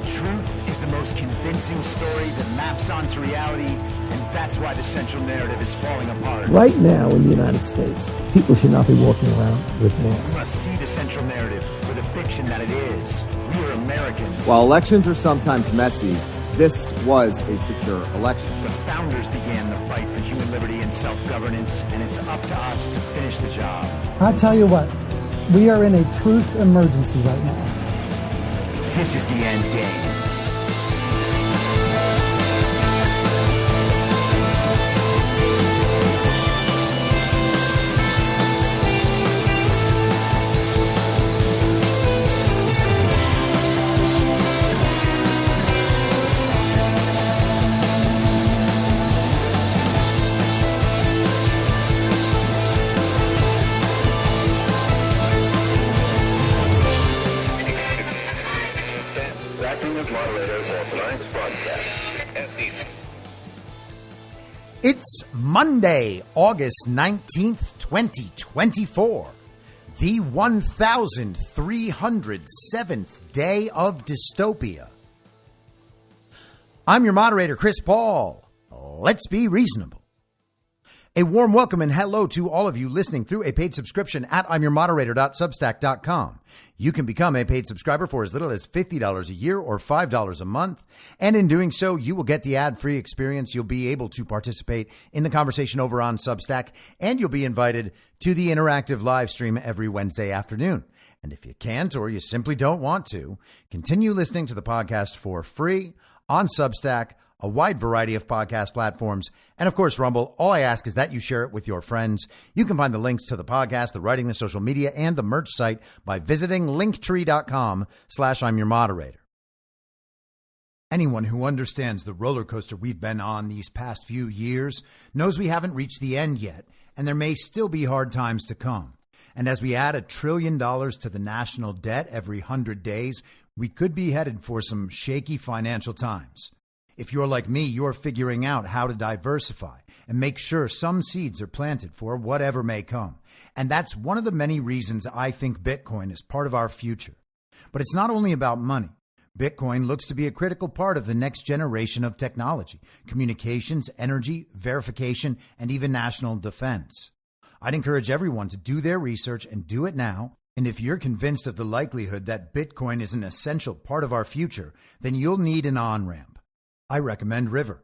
truth is the most convincing story that maps onto reality, and that's why the central narrative is falling apart. Right now in the United States, people should not be walking around with masks. We must see the central narrative for the fiction that it is. We are Americans. While elections are sometimes messy, this was a secure election. The founders began the fight for human liberty and self-governance, and it's up to us to finish the job. I'll tell you what, we are in a truth emergency right now. This is the end game. It's Monday, August 19th, 2024, the 1,307th day of dystopia. I'm your moderator, Chris Paul. Let's be reasonable. A warm welcome and hello to all of you listening through a paid subscription at I'mYourModerator.substack.com. You can become a paid subscriber for as little as $50 a year or $5 a month. And in doing so, you will get the ad-free experience. You'll be able to participate in the conversation over on Substack, and you'll be invited to the interactive live stream every Wednesday afternoon. And if you can't or you simply don't want to, continue listening to the podcast for free on Substack, a wide variety of podcast platforms, and of course, Rumble. All I ask is that you share it with your friends. You can find the links to the podcast, the writing, the social media, and the merch site by visiting linktree.com/I'mYourModerator. Anyone who understands the roller coaster we've been on these past few years knows we haven't reached the end yet, and there may still be hard times to come. And as we add $1 trillion to the national debt every 100 days, we could be headed for some shaky financial times. If you're like me, you're figuring out how to diversify and make sure some seeds are planted for whatever may come. And that's one of the many reasons I think Bitcoin is part of our future. But it's not only about money. Bitcoin looks to be a critical part of the next generation of technology, communications, energy, verification, and even national defense. I'd encourage everyone to do their research and do it now. And if you're convinced of the likelihood that Bitcoin is an essential part of our future, then you'll need an on-ramp. I recommend River.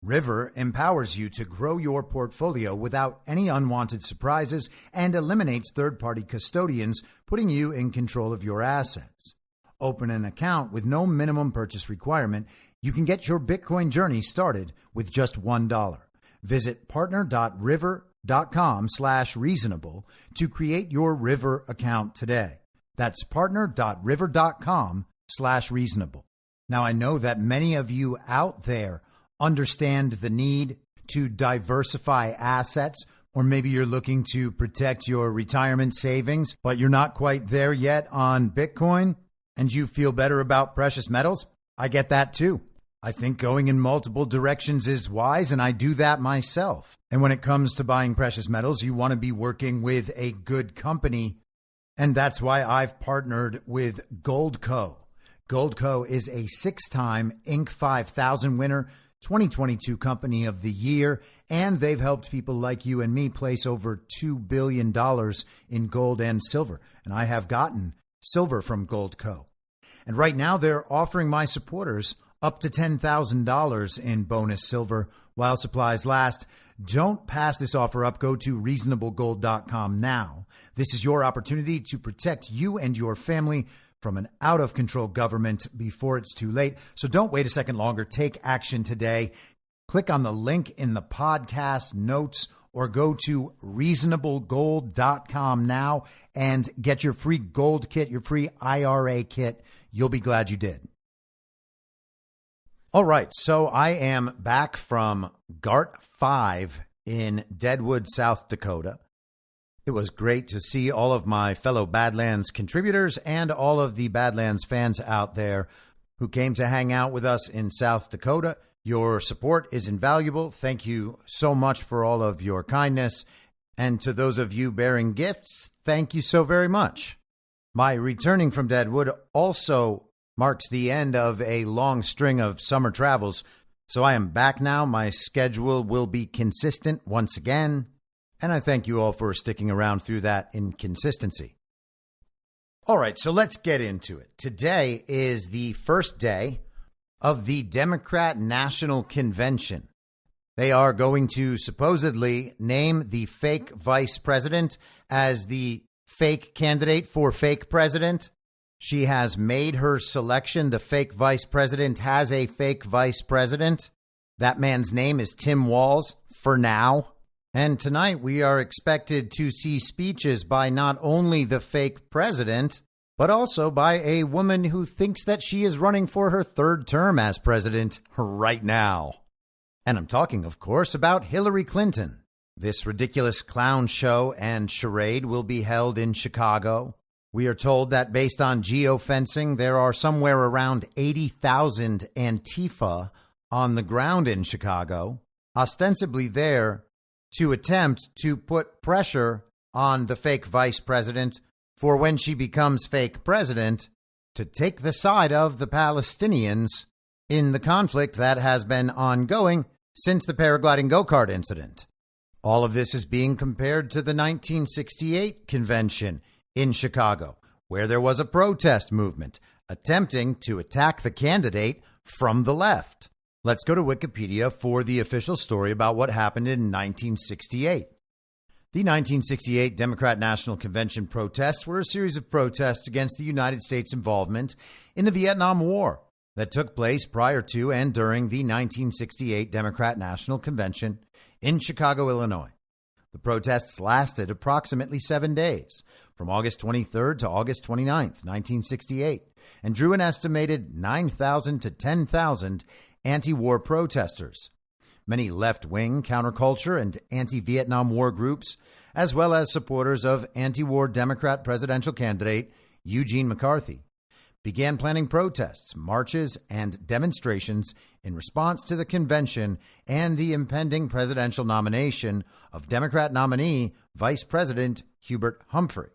River empowers you to grow your portfolio without any unwanted surprises and eliminates third-party custodians, putting you in control of your assets. Open an account with no minimum purchase requirement. You can get your Bitcoin journey started with just $1. Visit partner.river.com/reasonable to create your River account today. That's partner.river.com/reasonable. Now, I know that many of you out there understand the need to diversify assets, or maybe you're looking to protect your retirement savings, but you're not quite there yet on Bitcoin, and you feel better about precious metals. I get that too. I think going in multiple directions is wise, and I do that myself. And when it comes to buying precious metals, you want to be working with a good company, and that's why I've partnered with Goldco. Goldco is a 6-time Inc. 5000 winner, 2022 Company of the Year, and they've helped people like you and me place over $2 billion in gold and silver. And I have gotten silver from Goldco. And right now they're offering my supporters up to $10,000 in bonus silver while supplies last. Don't pass this offer up. Go to reasonablegold.com now. This is your opportunity to protect you and your family from an out-of-control government before it's too late. So don't wait a second longer. Take action today. Click on the link in the podcast notes or go to reasonablegold.com now and get your free gold kit, your free IRA kit. You'll be glad you did. All right, so I am back from GART 5 in Deadwood, South Dakota. It was great to see all of my fellow Badlands contributors and all of the Badlands fans out there who came to hang out with us in South Dakota. Your support is invaluable. Thank you so much for all of your kindness. And to those of you bearing gifts, thank you so very much. My returning from Deadwood also marks the end of a long string of summer travels, so I am back now. My schedule will be consistent once again, and I thank you all for sticking around through that inconsistency. All right, so let's get into it. Today is the first day of the Democrat National Convention. They are going to supposedly name the fake vice president as the fake candidate for fake president. She has made her selection. The fake vice president has a fake vice president. That man's name is Tim Walz for now. And tonight we are expected to see speeches by not only the fake president, but also by a woman who thinks that she is running for her third term as president right now. And I'm talking, of course, about Hillary Clinton. This ridiculous clown show and charade will be held in Chicago. We are told that based on geofencing, there are somewhere around 80,000 Antifa on the ground in Chicago, ostensibly there to attempt to put pressure on the fake vice president for when she becomes fake president to take the side of the Palestinians in the conflict that has been ongoing since the paragliding go-kart incident. All of this is being compared to the 1968 convention in Chicago, where there was a protest movement attempting to attack the candidate from the left. Let's go to Wikipedia for the official story about what happened in 1968. The 1968 Democrat National Convention protests were a series of protests against the United States' involvement in the Vietnam War that took place prior to and during the 1968 Democrat National Convention in Chicago, Illinois. The protests lasted approximately 7 days, from August 23rd to August 29th, 1968, and drew an estimated 9,000 to 10,000 anti-war protesters. Many left-wing counterculture and anti-Vietnam War groups, as well as supporters of anti-war Democrat presidential candidate Eugene McCarthy, began planning protests, marches, and demonstrations in response to the convention and the impending presidential nomination of Democrat nominee Vice President Hubert Humphrey.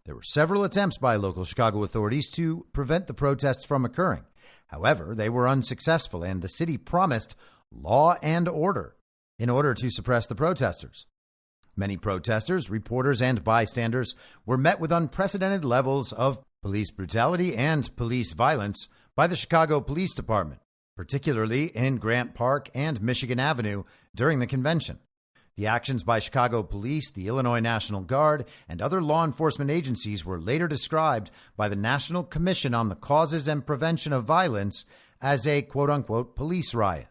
There were several attempts by local Chicago authorities to prevent the protests from occurring. However, they were unsuccessful, and the city promised law and order in order to suppress the protesters. Many protesters, reporters, and bystanders were met with unprecedented levels of police brutality and police violence by the Chicago Police Department, particularly in Grant Park and Michigan Avenue during the convention. The actions by Chicago police, the Illinois National Guard, and other law enforcement agencies were later described by the National Commission on the Causes and Prevention of Violence as a quote-unquote police riot.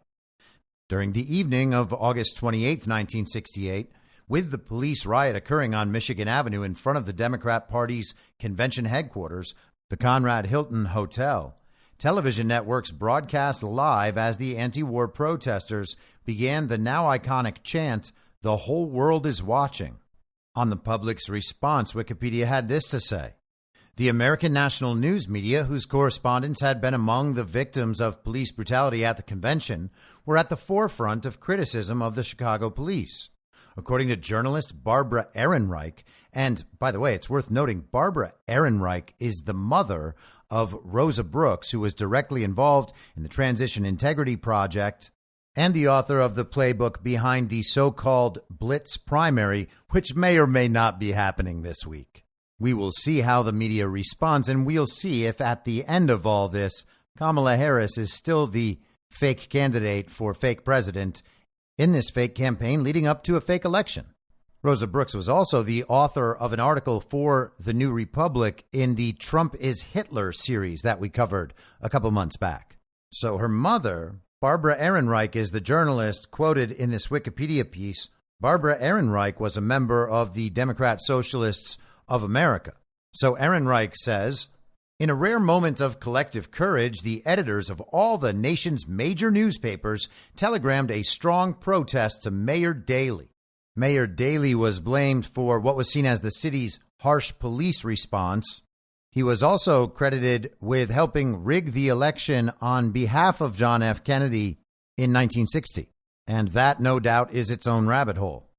During the evening of August 28, 1968, with the police riot occurring on Michigan Avenue in front of the Democrat Party's convention headquarters, the Conrad Hilton Hotel, television networks broadcast live as the anti-war protesters began the now iconic chant, "The whole world is watching." On the public's response, Wikipedia had this to say: the American national news media, whose correspondents had been among the victims of police brutality at the convention, were at the forefront of criticism of the Chicago police. According to journalist Barbara Ehrenreich, and by the way, it's worth noting, Barbara Ehrenreich is the mother of Rosa Brooks, who was directly involved in the Transition Integrity Project and the author of the playbook behind the so-called Blitz primary, which may or may not be happening this week. We will see how the media responds, and we'll see if at the end of all this, Kamala Harris is still the fake candidate for fake president in this fake campaign leading up to a fake election. Rosa Brooks was also the author of an article for The New Republic in the Trump is Hitler series that we covered a couple months back. So her mother, Barbara Ehrenreich, is the journalist quoted in this Wikipedia piece. Barbara Ehrenreich was a member of the Democrat Socialists of America. So Ehrenreich says, in a rare moment of collective courage, the editors of all the nation's major newspapers telegrammed a strong protest to Mayor Daley. Mayor Daley was blamed for what was seen as the city's harsh police response. He was also credited with helping rig the election on behalf of John F. Kennedy in 1960. And that, no doubt, is its own rabbit hole.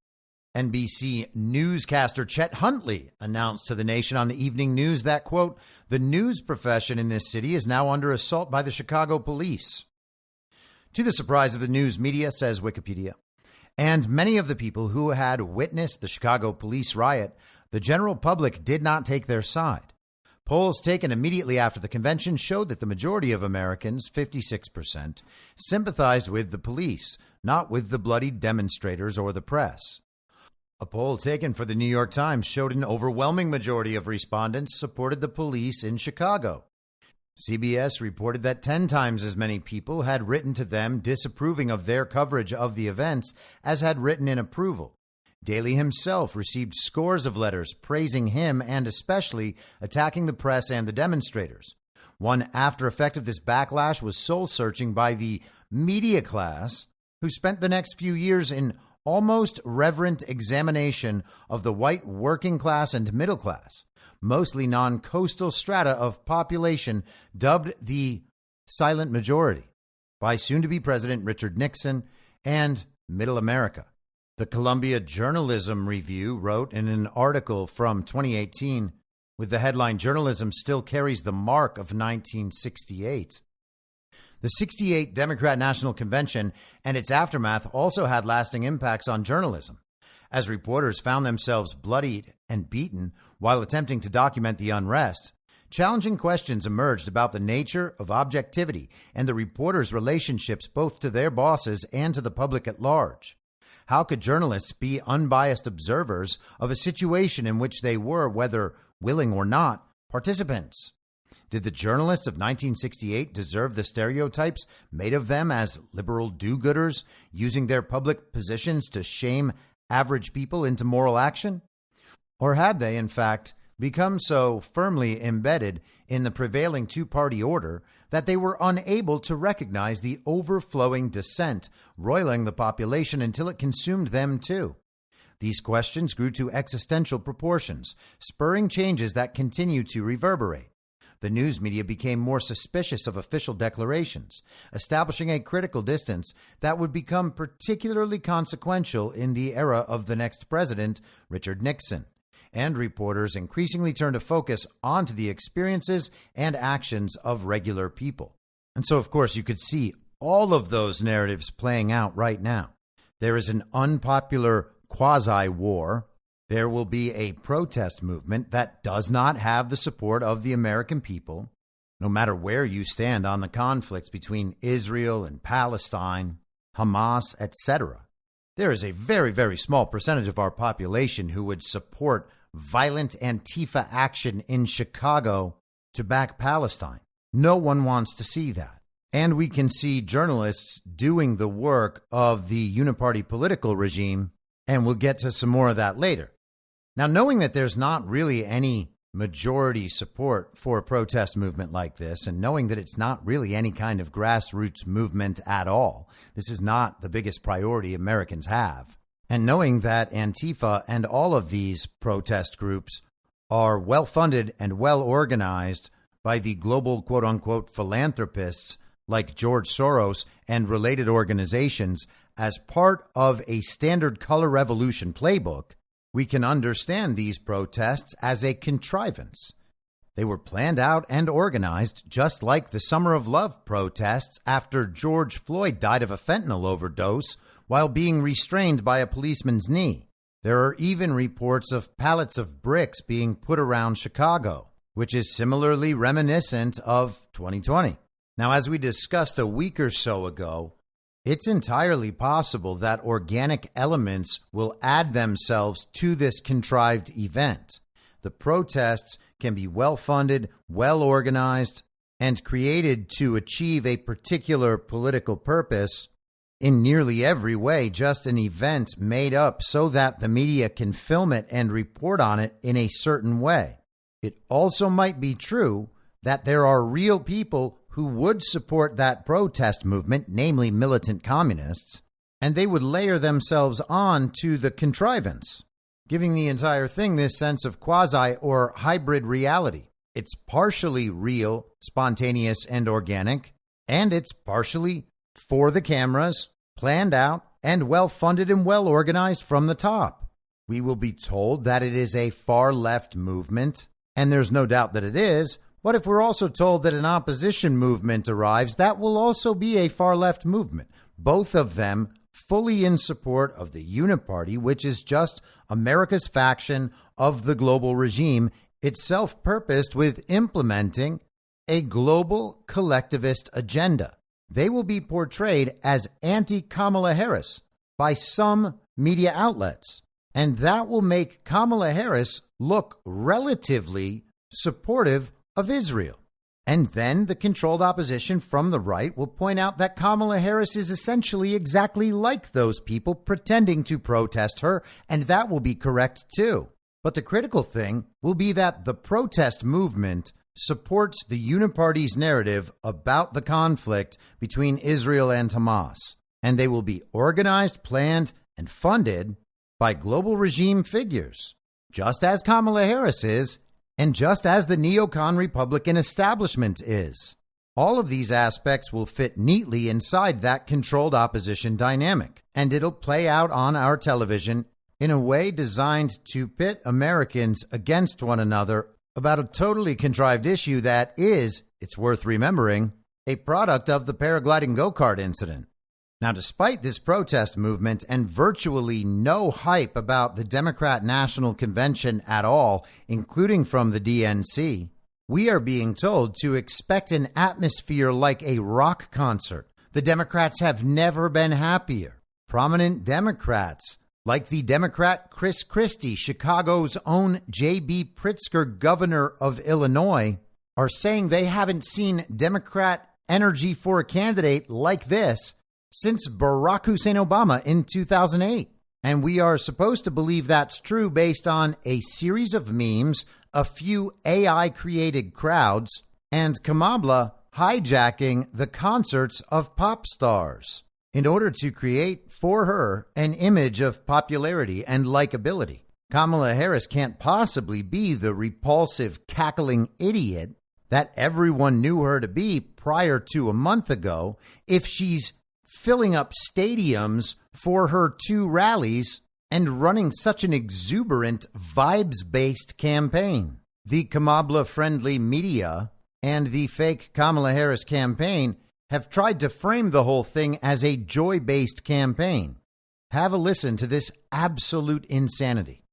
NBC newscaster Chet Huntley announced to the nation on the evening news that, quote, the news profession in this city is now under assault by the Chicago police. To the surprise of the news media, says Wikipedia, and many of the people who had witnessed the Chicago police riot, the general public did not take their side. Polls taken immediately after the convention showed that the majority of Americans, 56%, sympathized with the police, not with the bloody demonstrators or the press. A poll taken for the New York Times showed an overwhelming majority of respondents supported the police in Chicago. CBS reported that 10 times as many people had written to them disapproving of their coverage of the events as had written in approval. Daley himself received scores of letters praising him and especially attacking the press and the demonstrators. One after effect of this backlash was soul-searching by the media class, who spent the next few years in almost reverent examination of the white working class and middle class, mostly non-coastal strata of population dubbed the silent majority by soon-to-be President Richard Nixon and Middle America. The Columbia Journalism Review wrote in an article from 2018 with the headline, Journalism Still Carries the Mark of 1968. The 68 Democrat National Convention and its aftermath also had lasting impacts on journalism, as reporters found themselves bloodied and beaten while attempting to document the unrest. Challenging questions emerged about the nature of objectivity and the reporters' relationships both to their bosses and to the public at large. How could journalists be unbiased observers of a situation in which they were, whether willing or not, participants? Did the journalists of 1968 deserve the stereotypes made of them as liberal do-gooders, using their public positions to shame average people into moral action? Or had they, in fact, become so firmly embedded in the prevailing two-party order that they were unable to recognize the overflowing dissent roiling the population until it consumed them too? These questions grew to existential proportions, spurring changes that continue to reverberate. The news media became more suspicious of official declarations, establishing a critical distance that would become particularly consequential in the era of the next president, Richard Nixon. And reporters increasingly turned to focus onto the experiences and actions of regular people. And so, of course, you could see all of those narratives playing out right now. There is an unpopular quasi-war. There will be a protest movement that does not have the support of the American people, no matter where you stand on the conflicts between Israel and Palestine, Hamas, etc. There is a very, very small percentage of our population who would support violent Antifa action in Chicago to back Palestine. No one wants to see that. And we can see journalists doing the work of the Uniparty political regime, and we'll get to some more of that later. Now, knowing that there's not really any majority support for a protest movement like this, and knowing that it's not really any kind of grassroots movement at all, this is not the biggest priority Americans have, and knowing that Antifa and all of these protest groups are well-funded and well-organized by the global quote-unquote philanthropists like George Soros and related organizations as part of a standard color revolution playbook, we can understand these protests as a contrivance. They were planned out and organized just like the Summer of Love protests after George Floyd died of a fentanyl overdose while being restrained by a policeman's knee. There are even reports of pallets of bricks being put around Chicago, which is similarly reminiscent of 2020. Now, as we discussed a week or so ago, it's entirely possible that organic elements will add themselves to this contrived event. The protests can be well-funded, well-organized, and created to achieve a particular political purpose in nearly every way, just an event made up so that the media can film it and report on it in a certain way. It also might be true that there are real people who would support that protest movement, namely militant communists, and they would layer themselves on to the contrivance, giving the entire thing this sense of quasi or hybrid reality. It's partially real, spontaneous, and organic, and it's partially for the cameras, planned out, and well-funded and well-organized from the top. We will be told that it is a far-left movement, and there's no doubt that it is. But if we're also told that an opposition movement arrives, that will also be a far-left movement. Both of them fully in support of the Uniparty, which is just America's faction of the global regime, itself purposed with implementing a global collectivist agenda. They will be portrayed as anti-Kamala Harris by some media outlets, and that will make Kamala Harris look relatively supportive of Israel. And then the controlled opposition from the right will point out that Kamala Harris is essentially exactly like those people pretending to protest her, and that will be correct too. But the critical thing will be that the protest movement supports the Uniparty's narrative about the conflict between Israel and Hamas, and they will be organized, planned, and funded by global regime figures, just as Kamala Harris is, and just as the neocon Republican establishment is. All of these aspects will fit neatly inside that controlled opposition dynamic, and it'll play out on our television in a way designed to pit Americans against one another about a totally contrived issue that is, it's worth remembering, a product of the paragliding go-kart incident. Now, despite this protest movement and virtually no hype about the Democrat National Convention at all, including from the DNC, we are being told to expect an atmosphere like a rock concert. The Democrats have never been happier. Prominent Democrats, like the Democrat Chris Christie, Chicago's own J.B. Pritzker, governor of Illinois, are saying they haven't seen Democrat energy for a candidate like this since Barack Hussein Obama in 2008. And we are supposed to believe that's true based on a series of memes, a few AI-created crowds, and Kamala hijacking the concerts of pop stars in order to create for her an image of popularity and likability. Kamala Harris can't possibly be the repulsive, cackling idiot that everyone knew her to be prior to a month ago if she's filling up stadiums for her 2 rallies and running such an exuberant, vibes-based campaign. The Kamala-friendly media and the fake Kamala Harris campaign have tried to frame the whole thing as a joy-based campaign. Have a listen to this absolute insanity.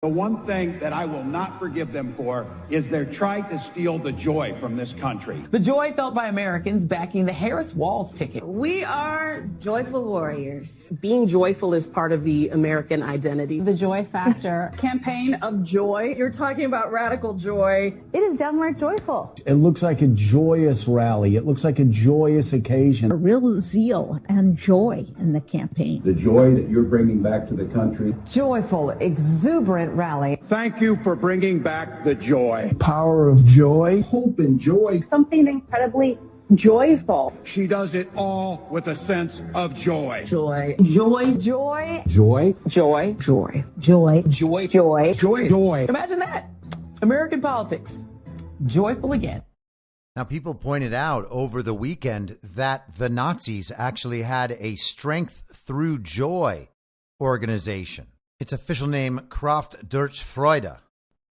The one thing that I will not forgive them for is they're trying to steal the joy from this country. The joy felt by Americans backing the Harris-Walz ticket. We are joyful warriors. Being joyful is part of the American identity. The joy factor. Campaign of joy. You're talking about radical joy. It is downright joyful. It looks like a joyous rally. It looks like a joyous occasion. A real zeal and joy in the campaign. The joy that you're bringing back to the country. Joyful, exuberant rally. Thank you for bringing back the joy. Power of joy. Hope and joy. Something incredibly joyful. She does it all with a sense of joy. Joy. Joy. Joy. Joy. Joy. Joy. Joy. Joy. Joy. Joy. Joy. Imagine that. American politics. Joyful again. Now, people pointed out over the weekend that the Nazis actually had a Strength Through Joy organization. Its official name, Kraft durch Freude,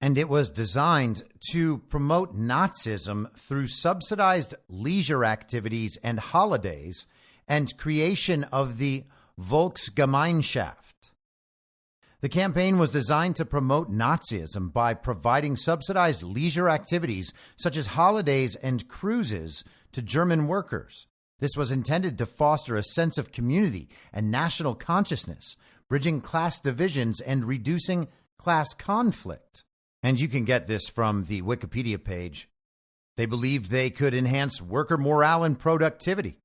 and it was designed to promote Nazism through subsidized leisure activities and holidays and creation of the Volksgemeinschaft. The campaign was designed to promote Nazism by providing subsidized leisure activities such as holidays and cruises to German workers. This was intended to foster a sense of community and national consciousness, bridging class divisions and reducing class conflict. And you can get this from the Wikipedia page. They believed they could enhance worker morale and productivity.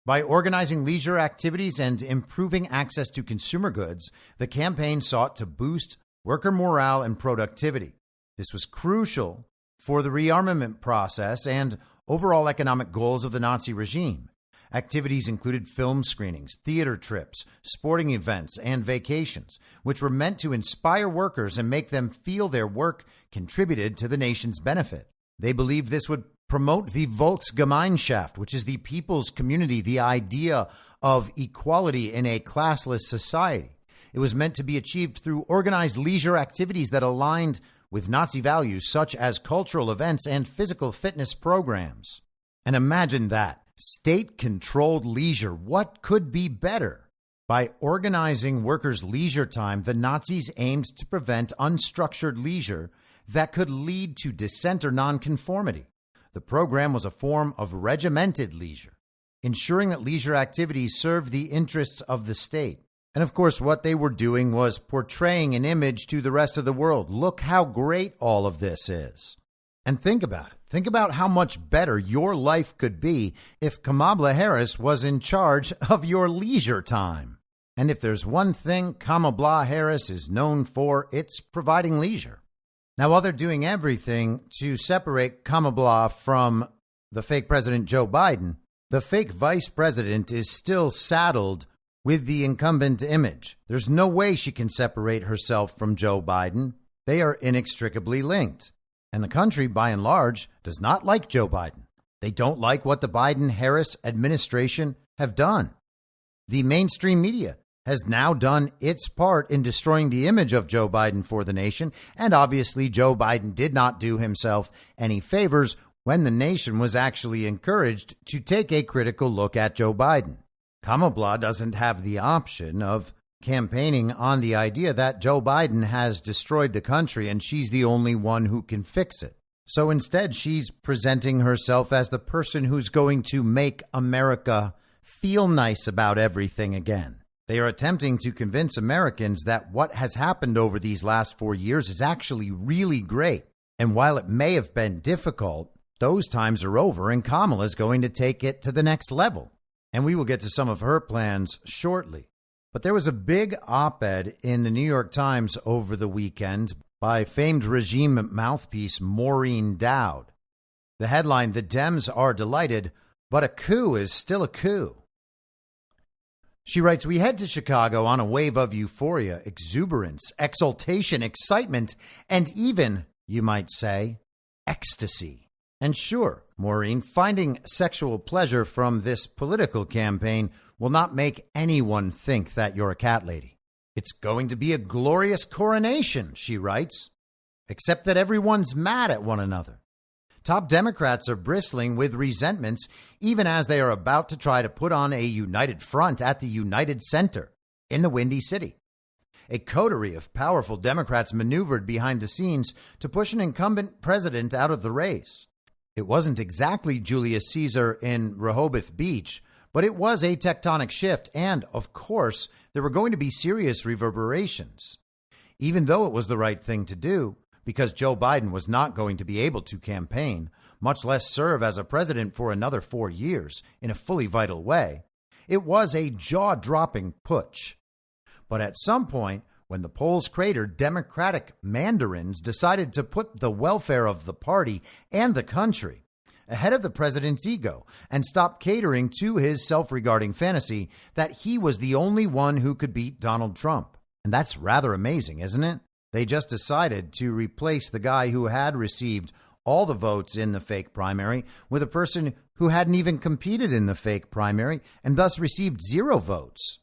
By organizing leisure activities and improving access to consumer goods, the campaign sought to boost worker morale and productivity. This was crucial for the rearmament process and overall economic goals of the Nazi regime. Activities included film screenings, theater trips, sporting events, and vacations, which were meant to inspire workers and make them feel their work contributed to the nation's benefit. They believed this would promote the Volksgemeinschaft, which is the people's community, the idea of equality in a classless society. It was meant to be achieved through organized leisure activities that aligned with Nazi values such as cultural events and physical fitness programs. And imagine that. State-controlled leisure. What could be better? By organizing workers' leisure time, the Nazis aimed to prevent unstructured leisure that could lead to dissent or nonconformity. The program was a form of regimented leisure, ensuring that leisure activities served the interests of the state. And of course, what they were doing was portraying an image to the rest of the world. Look how great all of this is. And think about it. Think about how much better your life could be if Kamala Harris was in charge of your leisure time. And if there's one thing Kamala Harris is known for, it's providing leisure. Now, while they're doing everything to separate Kamala from the fake President Joe Biden, the fake vice president is still saddled with the incumbent image. There's no way she can separate herself from Joe Biden. They are inextricably linked. And the country, by and large, does not like Joe Biden. They don't like what the Biden-Harris administration have done. The mainstream media has now done its part in destroying the image of Joe Biden for the nation. And obviously, Joe Biden did not do himself any favors when the nation was actually encouraged to take a critical look at Joe Biden. Kamala doesn't have the option of campaigning on the idea that Joe Biden has destroyed the country and she's the only one who can fix it. So instead, she's presenting herself as the person who's going to make America feel nice about everything again. They are attempting to convince Americans that what has happened over these last 4 years is actually really great. And while it may have been difficult, those times are over and Kamala is going to take it to the next level. And we will get to some of her plans shortly. But there was a big op-ed in the New York Times over the weekend by famed regime mouthpiece Maureen Dowd. The headline, "The Dems are delighted, but a coup is still a coup." She writes, "We head to Chicago on a wave of euphoria, exuberance, exultation, excitement, and even, you might say, ecstasy. And sure, Maureen, finding sexual pleasure from this political campaign will not make anyone think that you're a cat lady. It's going to be a glorious coronation," she writes, "except that everyone's mad at one another. Top Democrats are bristling with resentments even as they are about to try to put on a united front at the United Center in the Windy City. A coterie of powerful Democrats maneuvered behind the scenes to push an incumbent president out of the race. It wasn't exactly Julius Caesar in Rehoboth Beach, but it was a tectonic shift, and, of course, there were going to be serious reverberations. Even though it was the right thing to do, because Joe Biden was not going to be able to campaign, much less serve as a president for another 4 years in a fully vital way, it was a jaw-dropping putsch. But at some point, when the polls cratered, Democratic mandarins decided to put the welfare of the party and the country ahead of the president's ego and stop catering to his self-regarding fantasy that he was the only one who could beat Donald Trump. And that's rather amazing, isn't it? They just decided to replace the guy who had received all the votes in the fake primary with a person who hadn't even competed in the fake primary and thus received 0 votes.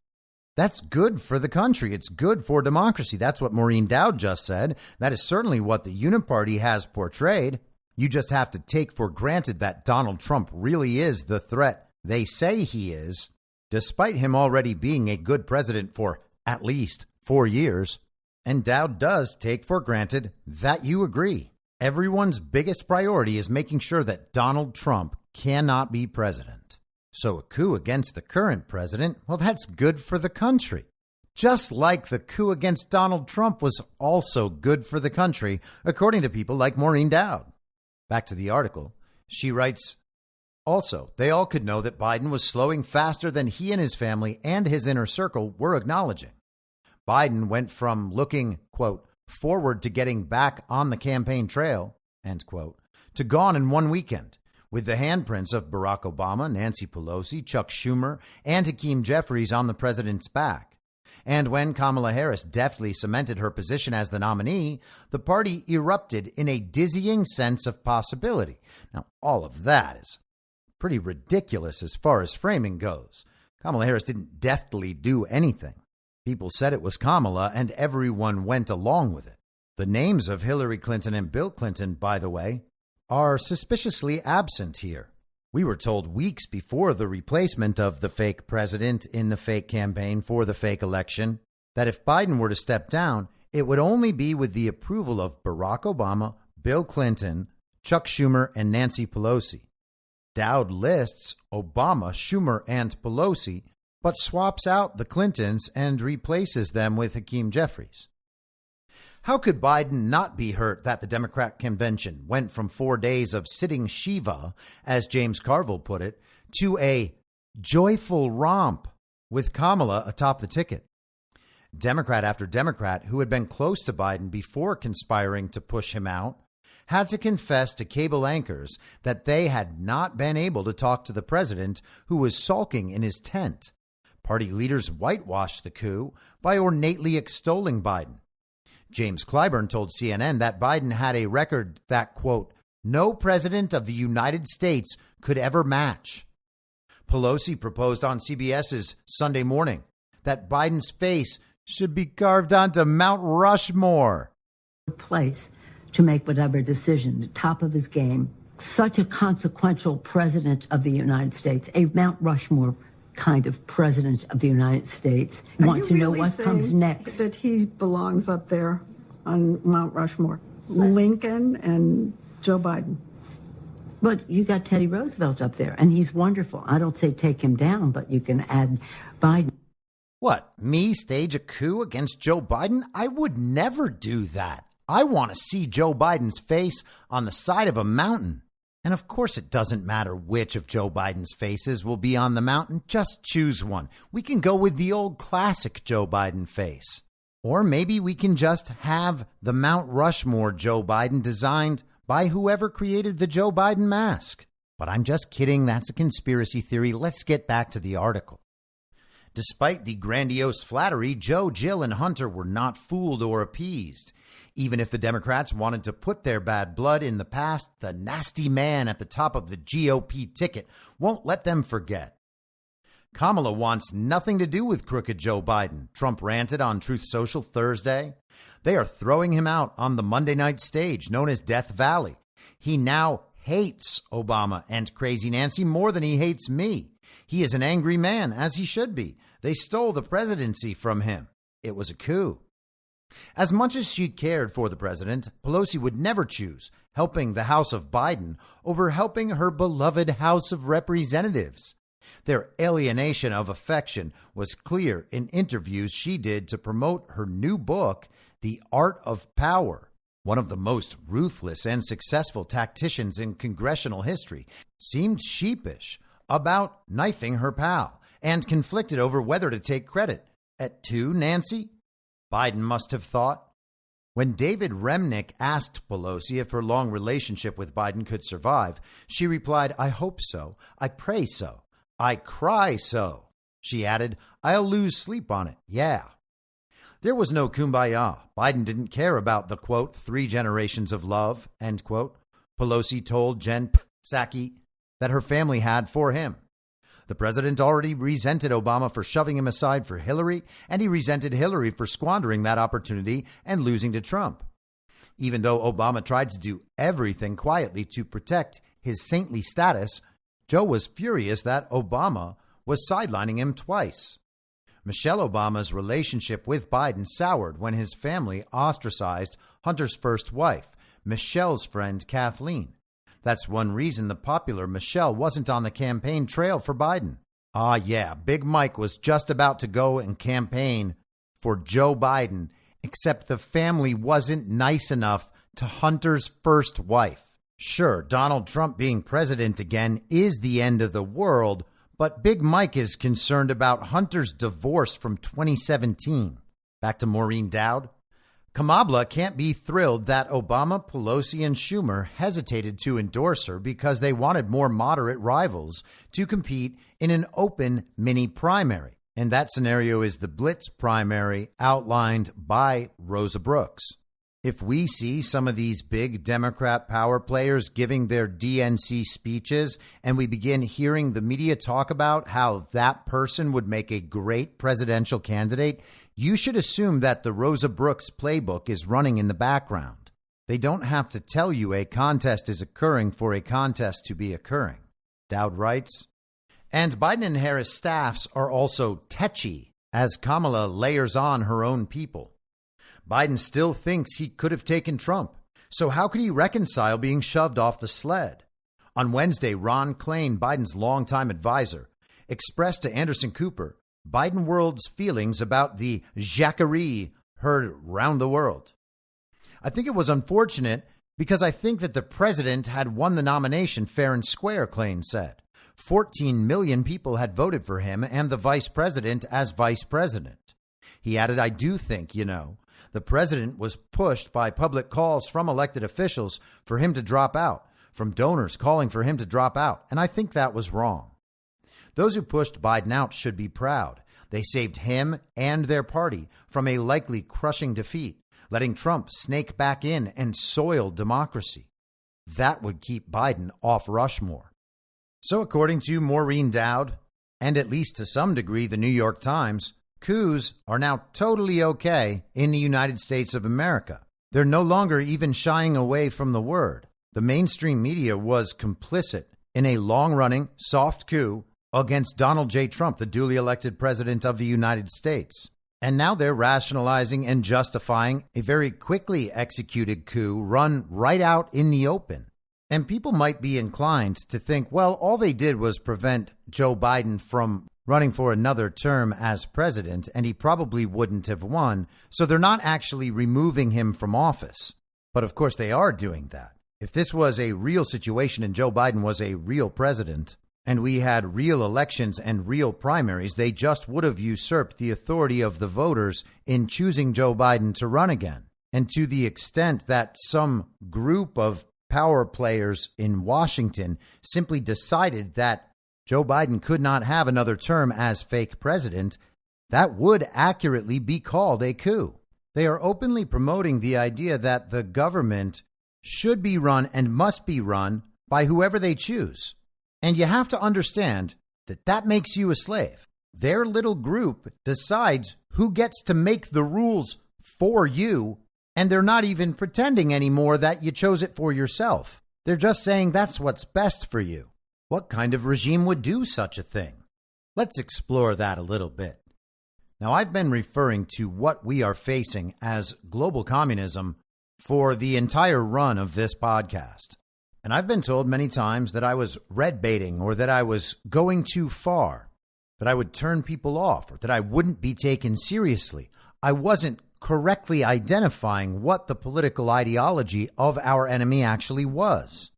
That's good for the country. It's good for democracy. That's what Maureen Dowd just said. That is certainly what the Uniparty has portrayed. You just have to take for granted that Donald Trump really is the threat they say he is, despite him already being a good president for at least 4 years. And Dowd does take for granted that you agree. Everyone's biggest priority is making sure that Donald Trump cannot be president. So a coup against the current president, well, that's good for the country. Just like the coup against Donald Trump was also good for the country, according to people like Maureen Dowd. Back to the article. She writes, also, they all could know that Biden was slowing faster than he and his family and his inner circle were acknowledging. Biden went from looking, quote, forward to getting back on the campaign trail, end quote, to gone in one weekend, with the handprints of Barack Obama, Nancy Pelosi, Chuck Schumer, and Hakeem Jeffries on the president's back. And when Kamala Harris deftly cemented her position as the nominee, the party erupted in a dizzying sense of possibility. Now, all of that is pretty ridiculous as far as framing goes. Kamala Harris didn't deftly do anything. People said it was Kamala, and everyone went along with it. The names of Hillary Clinton and Bill Clinton, by the way, are suspiciously absent here. We were told weeks before the replacement of the fake president in the fake campaign for the fake election that if Biden were to step down, it would only be with the approval of Barack Obama, Bill Clinton, Chuck Schumer, and Nancy Pelosi. Dowd lists Obama, Schumer, and Pelosi, but swaps out the Clintons and replaces them with Hakeem Jeffries. How could Biden not be hurt that the Democrat convention went from 4 days of sitting Shiva, as James Carville put it, to a joyful romp with Kamala atop the ticket? Democrat after Democrat who had been close to Biden before conspiring to push him out had to confess to cable anchors that they had not been able to talk to the president who was sulking in his tent. Party leaders whitewashed the coup by ornately extolling Biden. James Clyburn told CNN that Biden had a record that, quote, no president of the United States could ever match. Pelosi proposed on CBS's Sunday Morning that Biden's face should be carved onto Mount Rushmore. Place to make whatever decision, the top of his game. Such a consequential president of the United States, a Mount Rushmore kind of president of the United States. Want to know what comes next? That he belongs up there on Mount Rushmore, Lincoln and Joe Biden. But you got Teddy Roosevelt up there, and he's wonderful. I don't say take him down, but you can add Biden. What, me stage a coup against Joe Biden? I would never do that. I want to see Joe Biden's face on the side of a mountain. And of course, it doesn't matter which of Joe Biden's faces will be on the mountain. Just choose one. We can go with the old classic Joe Biden face. Or maybe we can just have the Mount Rushmore Joe Biden designed by whoever created the Joe Biden mask. But I'm just kidding. That's a conspiracy theory. Let's get back to the article. Despite the grandiose flattery, Joe, Jill, and Hunter were not fooled or appeased. Even if the Democrats wanted to put their bad blood in the past, the nasty man at the top of the GOP ticket won't let them forget. Kamala wants nothing to do with crooked Joe Biden, Trump ranted on Truth Social Thursday. They are throwing him out on the Monday night stage known as Death Valley. He now hates Obama and Crazy Nancy more than he hates me. He is an angry man, as he should be. They stole the presidency from him. It was a coup. As much as she cared for the president, Pelosi would never choose helping the House of Biden over helping her beloved House of Representatives. Their alienation of affection was clear in interviews she did to promote her new book, The Art of Power. One of the most ruthless and successful tacticians in congressional history seemed sheepish about knifing her pal and conflicted over whether to take credit. At two, Nancy? Biden must have thought. When David Remnick asked Pelosi if her long relationship with Biden could survive, she replied, I hope so. I pray so. I cry so. She added, I'll lose sleep on it. Yeah. There was no kumbaya. Biden didn't care about the, quote, 3 generations of love, end quote. Pelosi told Jen Psaki that her family had for him. The president already resented Obama for shoving him aside for Hillary, and he resented Hillary for squandering that opportunity and losing to Trump. Even though Obama tried to do everything quietly to protect his saintly status, Joe was furious that Obama was sidelining him twice. Michelle Obama's relationship with Biden soured when his family ostracized Hunter's first wife, Michelle's friend Kathleen. That's one reason the popular Michelle wasn't on the campaign trail for Biden. Ah, yeah, Big Mike was just about to go and campaign for Joe Biden, except the family wasn't nice enough to Hunter's first wife. Sure, Donald Trump being president again is the end of the world, but Big Mike is concerned about Hunter's divorce from 2017. Back to Maureen Dowd. Kamala can't be thrilled that Obama, Pelosi, and Schumer hesitated to endorse her because they wanted more moderate rivals to compete in an open mini primary. And that scenario is the Blitz primary outlined by Rosa Brooks. If we see some of these big Democrat power players giving their DNC speeches and we begin hearing the media talk about how that person would make a great presidential candidate, you should assume that the Rosa Brooks playbook is running in the background. They don't have to tell you a contest is occurring for a contest to be occurring. Dowd writes, and Biden and Harris staffs are also tetchy as Kamala layers on her own people. Biden still thinks he could have taken Trump. So how could he reconcile being shoved off the sled? On Wednesday, Ron Klain, Biden's longtime advisor, expressed to Anderson Cooper Biden world's feelings about the jacquerie heard round the world. I think it was unfortunate because I think that the president had won the nomination fair and square, Klain said. 14 million people had voted for him and the vice president as vice president. He added, I do think, the president was pushed by public calls from elected officials for him to drop out, from donors calling for him to drop out. And I think that was wrong. Those who pushed Biden out should be proud. They saved him and their party from a likely crushing defeat, letting Trump snake back in and soil democracy. That would keep Biden off Rushmore. So according to Maureen Dowd, and at least to some degree the New York Times, coups are now totally okay in the United States of America. They're no longer even shying away from the word. The mainstream media was complicit in a long-running soft coup against Donald J. Trump, the duly elected president of the United States. And now they're rationalizing and justifying a very quickly executed coup run right out in the open. And people might be inclined to think, well, all they did was prevent Joe Biden from running for another term as president, and he probably wouldn't have won. So they're not actually removing him from office. But of course, they are doing that. If this was a real situation and Joe Biden was a real president, and we had real elections and real primaries, they just would have usurped the authority of the voters in choosing Joe Biden to run again. And to the extent that some group of power players in Washington simply decided that Joe Biden could not have another term as fake president, that would accurately be called a coup. They are openly promoting the idea that the government should be run and must be run by whoever they choose. And you have to understand that that makes you a slave. Their little group decides who gets to make the rules for you, and they're not even pretending anymore that you chose it for yourself. They're just saying that's what's best for you. What kind of regime would do such a thing? Let's explore that a little bit. Now, I've been referring to what we are facing as global communism for the entire run of this podcast. And I've been told many times that I was red baiting or that I was going too far, that I would turn people off or that I wouldn't be taken seriously. I wasn't correctly identifying what the political ideology of our enemy actually was.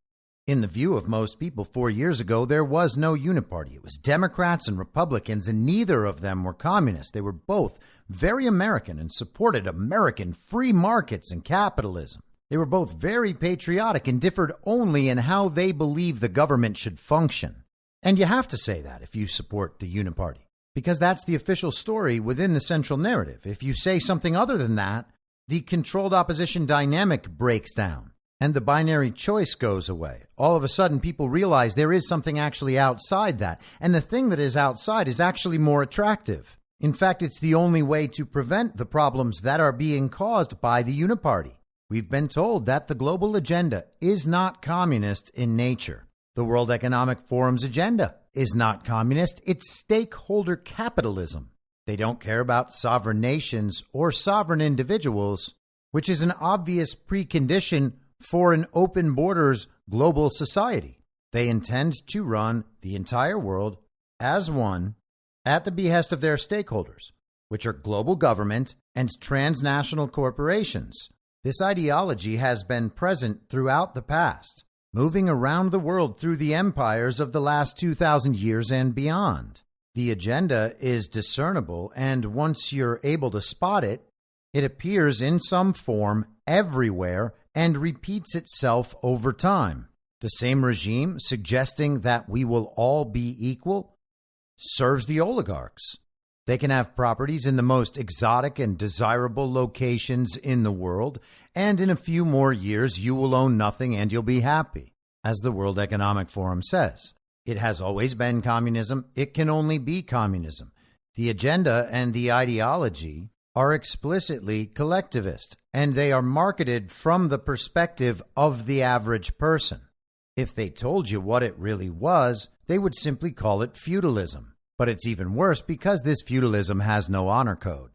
In the view of most people 4 years ago, there was no Uniparty. It was Democrats and Republicans, and neither of them were communists. They were both very American and supported American free markets and capitalism. They were both very patriotic and differed only in how they believe the government should function. And you have to say that if you support the Uniparty, because that's the official story within the central narrative. If you say something other than that, the controlled opposition dynamic breaks down and the binary choice goes away. All of a sudden, people realize there is something actually outside that. And the thing that is outside is actually more attractive. In fact, it's the only way to prevent the problems that are being caused by the Uniparty. We've been told that the global agenda is not communist in nature. The World Economic Forum's agenda is not communist. It's stakeholder capitalism. They don't care about sovereign nations or sovereign individuals, which is an obvious precondition for an open borders global society. They intend to run the entire world as one at the behest of their stakeholders, which are global government and transnational corporations. This ideology has been present throughout the past, moving around the world through the empires of the last 2,000 years and beyond. The agenda is discernible, and once you're able to spot it, it appears in some form everywhere and repeats itself over time. The same regime suggesting that we will all be equal serves the oligarchs. They can have properties in the most exotic and desirable locations in the world, and in a few more years you will own nothing and you'll be happy. As the World Economic Forum says, it has always been communism. It can only be communism. The agenda and the ideology are explicitly collectivist, and they are marketed from the perspective of the average person. If they told you what it really was, they would simply call it feudalism. But it's even worse because this feudalism has no honor code.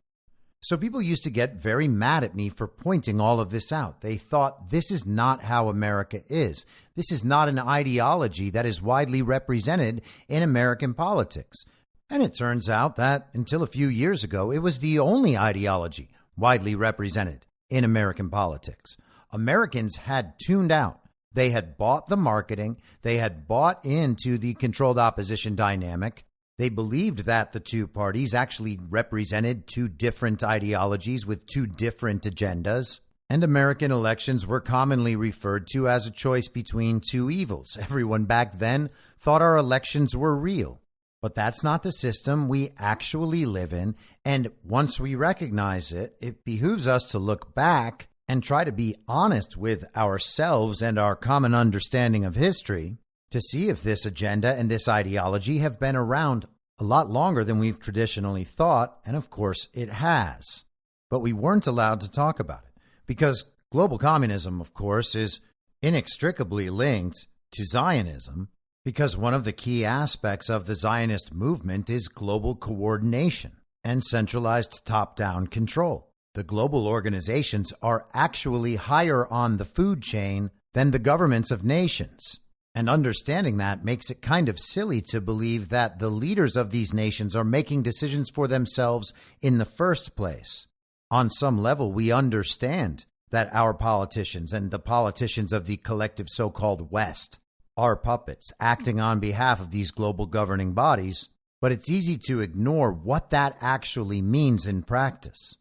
So people used to get very mad at me for pointing all of this out. They thought this is not how America is. This is not an ideology that is widely represented in American politics. And it turns out that until a few years ago, it was the only ideology widely represented in American politics. Americans had tuned out. They had bought the marketing. They had bought into the controlled opposition dynamic. They believed that the two parties actually represented two different ideologies with two different agendas. And American elections were commonly referred to as a choice between two evils. Everyone back then thought our elections were real. But that's not the system we actually live in. And once we recognize it, it behooves us to look back and try to be honest with ourselves and our common understanding of history to see if this agenda and this ideology have been around a lot longer than we've traditionally thought. And of course, it has. But we weren't allowed to talk about it because global communism, of course, is inextricably linked to Zionism. Because one of the key aspects of the Zionist movement is global coordination and centralized top-down control. The global organizations are actually higher on the food chain than the governments of nations. And understanding that makes it kind of silly to believe that the leaders of these nations are making decisions for themselves in the first place. On some level, we understand that our politicians and the politicians of the collective so-called West are puppets acting on behalf of these global governing bodies, but it's easy to ignore what that actually means in practice.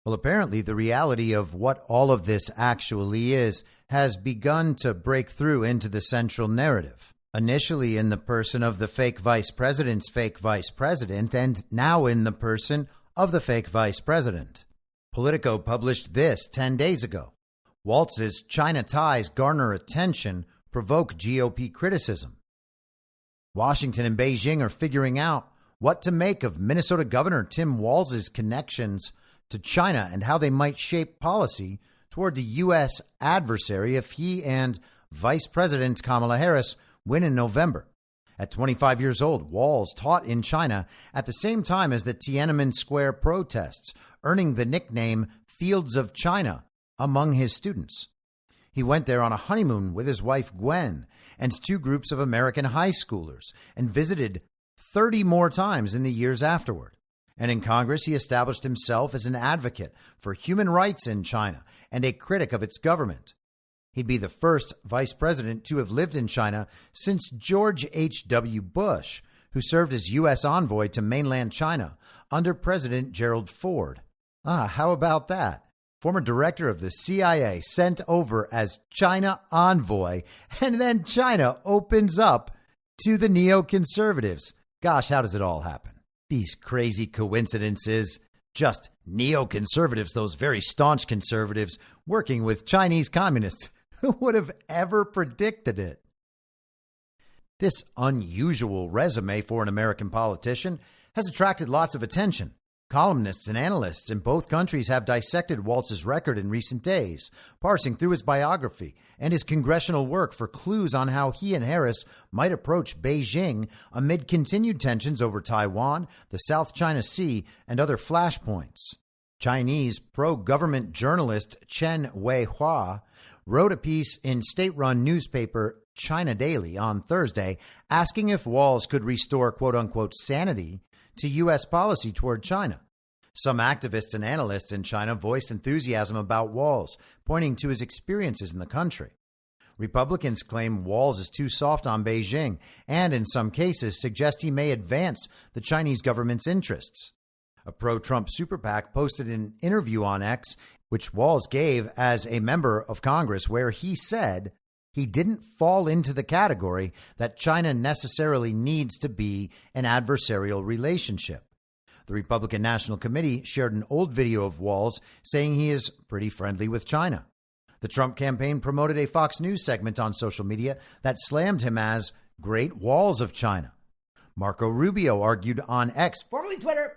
Well, apparently the reality of what all of this actually is has begun to break through into the central narrative, initially in the person of the fake vice president's fake vice president, and now in the person of the fake vice president. Politico published this 10 days ago. Walz's China ties garner attention, provoke GOP criticism. Washington and Beijing are figuring out what to make of Minnesota Governor Tim Walz's connections to China and how they might shape policy toward the U.S. adversary if he and Vice President Kamala Harris win in November. At 25 years old, Walz taught in China at the same time as the Tiananmen Square protests, earning the nickname Fields of China among his students. He went there on a honeymoon with his wife Gwen and two groups of American high schoolers and visited 30 more times in the years afterward. And in Congress, he established himself as an advocate for human rights in China and a critic of its government. He'd be the first vice president to have lived in China since George H.W. Bush, who served as U.S. envoy to mainland China under President Gerald Ford. How about that? Former director of the CIA sent over as China envoy, and then China opens up to the neoconservatives. Gosh, how does it all happen? These crazy coincidences. Just neoconservatives, those very staunch conservatives, working with Chinese communists. Who would have ever predicted it? This unusual resume for an American politician has attracted lots of attention. Columnists and analysts in both countries have dissected Walz's record in recent days, parsing through his biography and his congressional work for clues on how he and Harris might approach Beijing amid continued tensions over Taiwan, the South China Sea, and other flashpoints. Chinese pro-government journalist Chen Weihua wrote a piece in state-run newspaper China Daily on Thursday asking if Walz could restore quote-unquote sanity to U.S. policy toward China. Some activists and analysts in China voiced enthusiasm about Walz, pointing to his experiences in the country. Republicans claim Walz is too soft on Beijing and, in some cases, suggest he may advance the Chinese government's interests. A pro-Trump super PAC posted an interview on X, which Walz gave as a member of Congress, where he said he didn't fall into the category that China necessarily needs to be an adversarial relationship. The Republican National Committee shared an old video of Walz saying he is pretty friendly with China. The Trump campaign promoted a Fox News segment on social media that slammed him as Great Walls of China. Marco Rubio argued on X, formerly Twitter,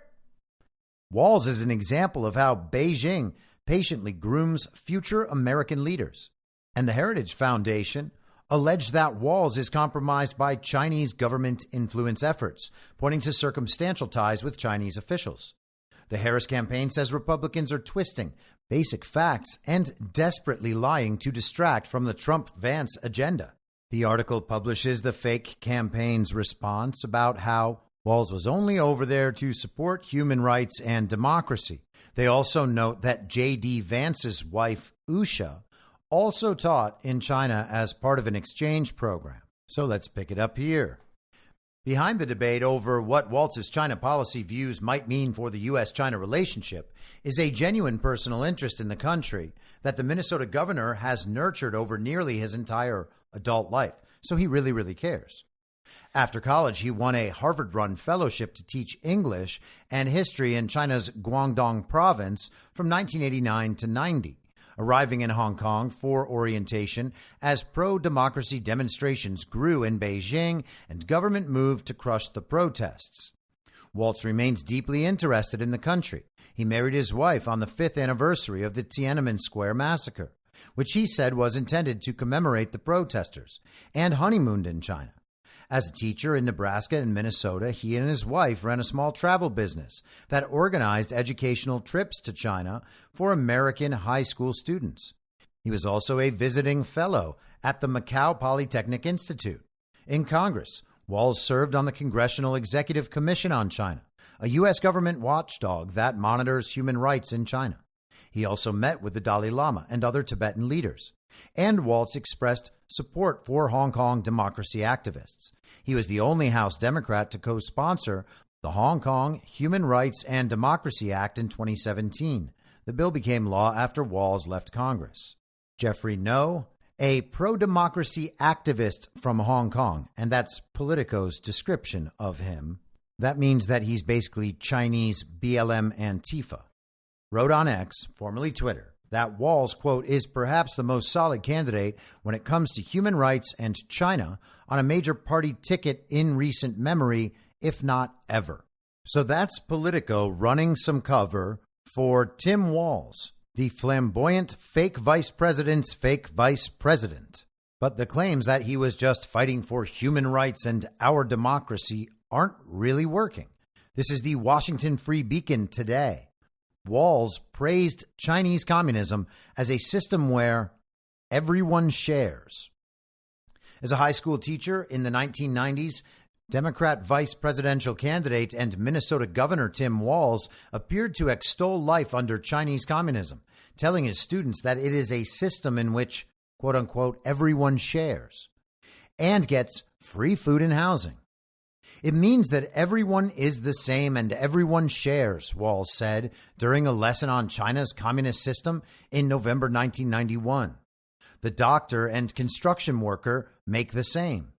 Walz is an example of how Beijing patiently grooms future American leaders. And the Heritage Foundation alleged that Walz is compromised by Chinese government influence efforts, pointing to circumstantial ties with Chinese officials. The Harris campaign says Republicans are twisting basic facts and desperately lying to distract from the Trump-Vance agenda. The article publishes the fake campaign's response about how Walz was only over there to support human rights and democracy. They also note that J.D. Vance's wife, Usha, also taught in China as part of an exchange program. So let's pick it up here. Behind the debate over what Walz's China policy views might mean for the U.S.-China relationship is a genuine personal interest in the country that the Minnesota governor has nurtured over nearly his entire adult life. So he really cares. After college, he won a Harvard-run fellowship to teach English and history in China's Guangdong province from 1989 to 90. Arriving in Hong Kong for orientation as pro-democracy demonstrations grew in Beijing and government moved to crush the protests. Walz remains deeply interested in the country. He married his wife on the 5th anniversary of the Tiananmen Square massacre, which he said was intended to commemorate the protesters, and honeymooned in China. As a teacher in Nebraska and Minnesota, he and his wife ran a small travel business that organized educational trips to China for American high school students. He was also a visiting fellow at the Macau Polytechnic Institute. In Congress, Walz served on the Congressional Executive Commission on China, a U.S. government watchdog that monitors human rights in China. He also met with the Dalai Lama and other Tibetan leaders. And Walz expressed support for Hong Kong democracy activists. He was the only House Democrat to co-sponsor the Hong Kong Human Rights and Democracy Act in 2017. The bill became law after Walz left Congress. Jeffrey No, a pro-democracy activist from Hong Kong, and that's Politico's description of him. That means that he's basically Chinese BLM Antifa. Wrote on X, formerly Twitter, that Walz, quote, is perhaps the most solid candidate when it comes to human rights and China on a major party ticket in recent memory, if not ever. So that's Politico running some cover for Tim Walz, the flamboyant fake vice president's fake vice president. But the claims that he was just fighting for human rights and our democracy aren't really working. This is the Washington Free Beacon today. Walz praised Chinese communism as a system where everyone shares. As a high school teacher in the 1990s, Democrat vice presidential candidate and Minnesota Governor Tim Walz appeared to extol life under Chinese communism, telling his students that it is a system in which, quote unquote, everyone shares and gets free food and housing. It means that everyone is the same and everyone shares, Walz said during a lesson on China's communist system in November 1991. The doctor and construction worker make the same.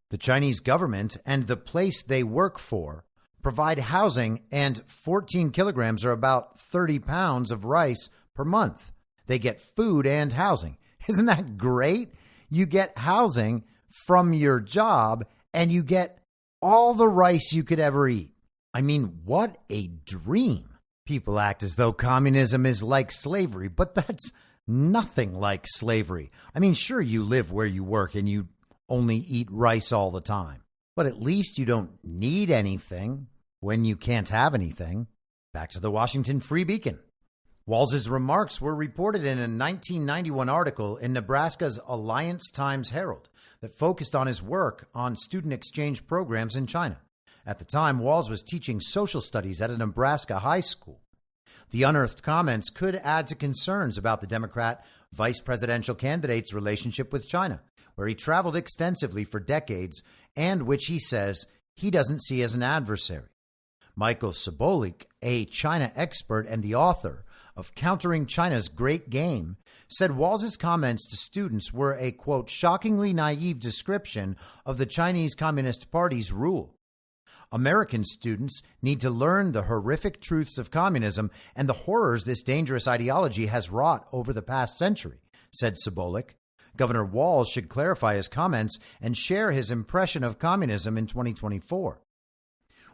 The Chinese government and the place they work for provide housing, and 14 kilograms or about 30 pounds of rice per month. They get food and housing. Isn't that great? You get housing from your job and you get all the rice you could ever eat. I mean, what a dream. People act as though communism is like slavery, but that's nothing like slavery. I mean, sure, you live where you work and you only eat rice all the time, but at least you don't need anything when you can't have anything. Back to the Washington Free Beacon. Walz's remarks were reported in a 1991 article in Nebraska's Alliance Times-Herald that focused on his work on student exchange programs in China. At the time, Walz was teaching social studies at a Nebraska high school. The unearthed comments could add to concerns about the Democrat vice presidential candidate's relationship with China, where he traveled extensively for decades and which he says he doesn't see as an adversary. Michael Sobolik, a China expert and the author of Countering China's Great Game, said Walz's comments to students were a, quote, shockingly naive description of the Chinese Communist Party's rule. American students need to learn the horrific truths of communism and the horrors this dangerous ideology has wrought over the past century, said Sobolik. Governor Walz should clarify his comments and share his impression of communism in 2024.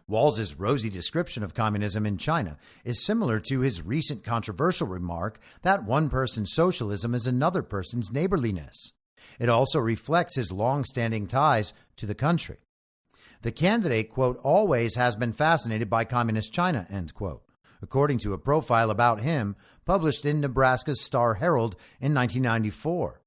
Walz's rosy description of communism in China is similar to his recent controversial remark that one person's socialism is another person's neighborliness. It also reflects his long-standing ties to the country. The candidate, quote, always has been fascinated by communist China, end quote, according to a profile about him published in Nebraska's Star Herald in 1994.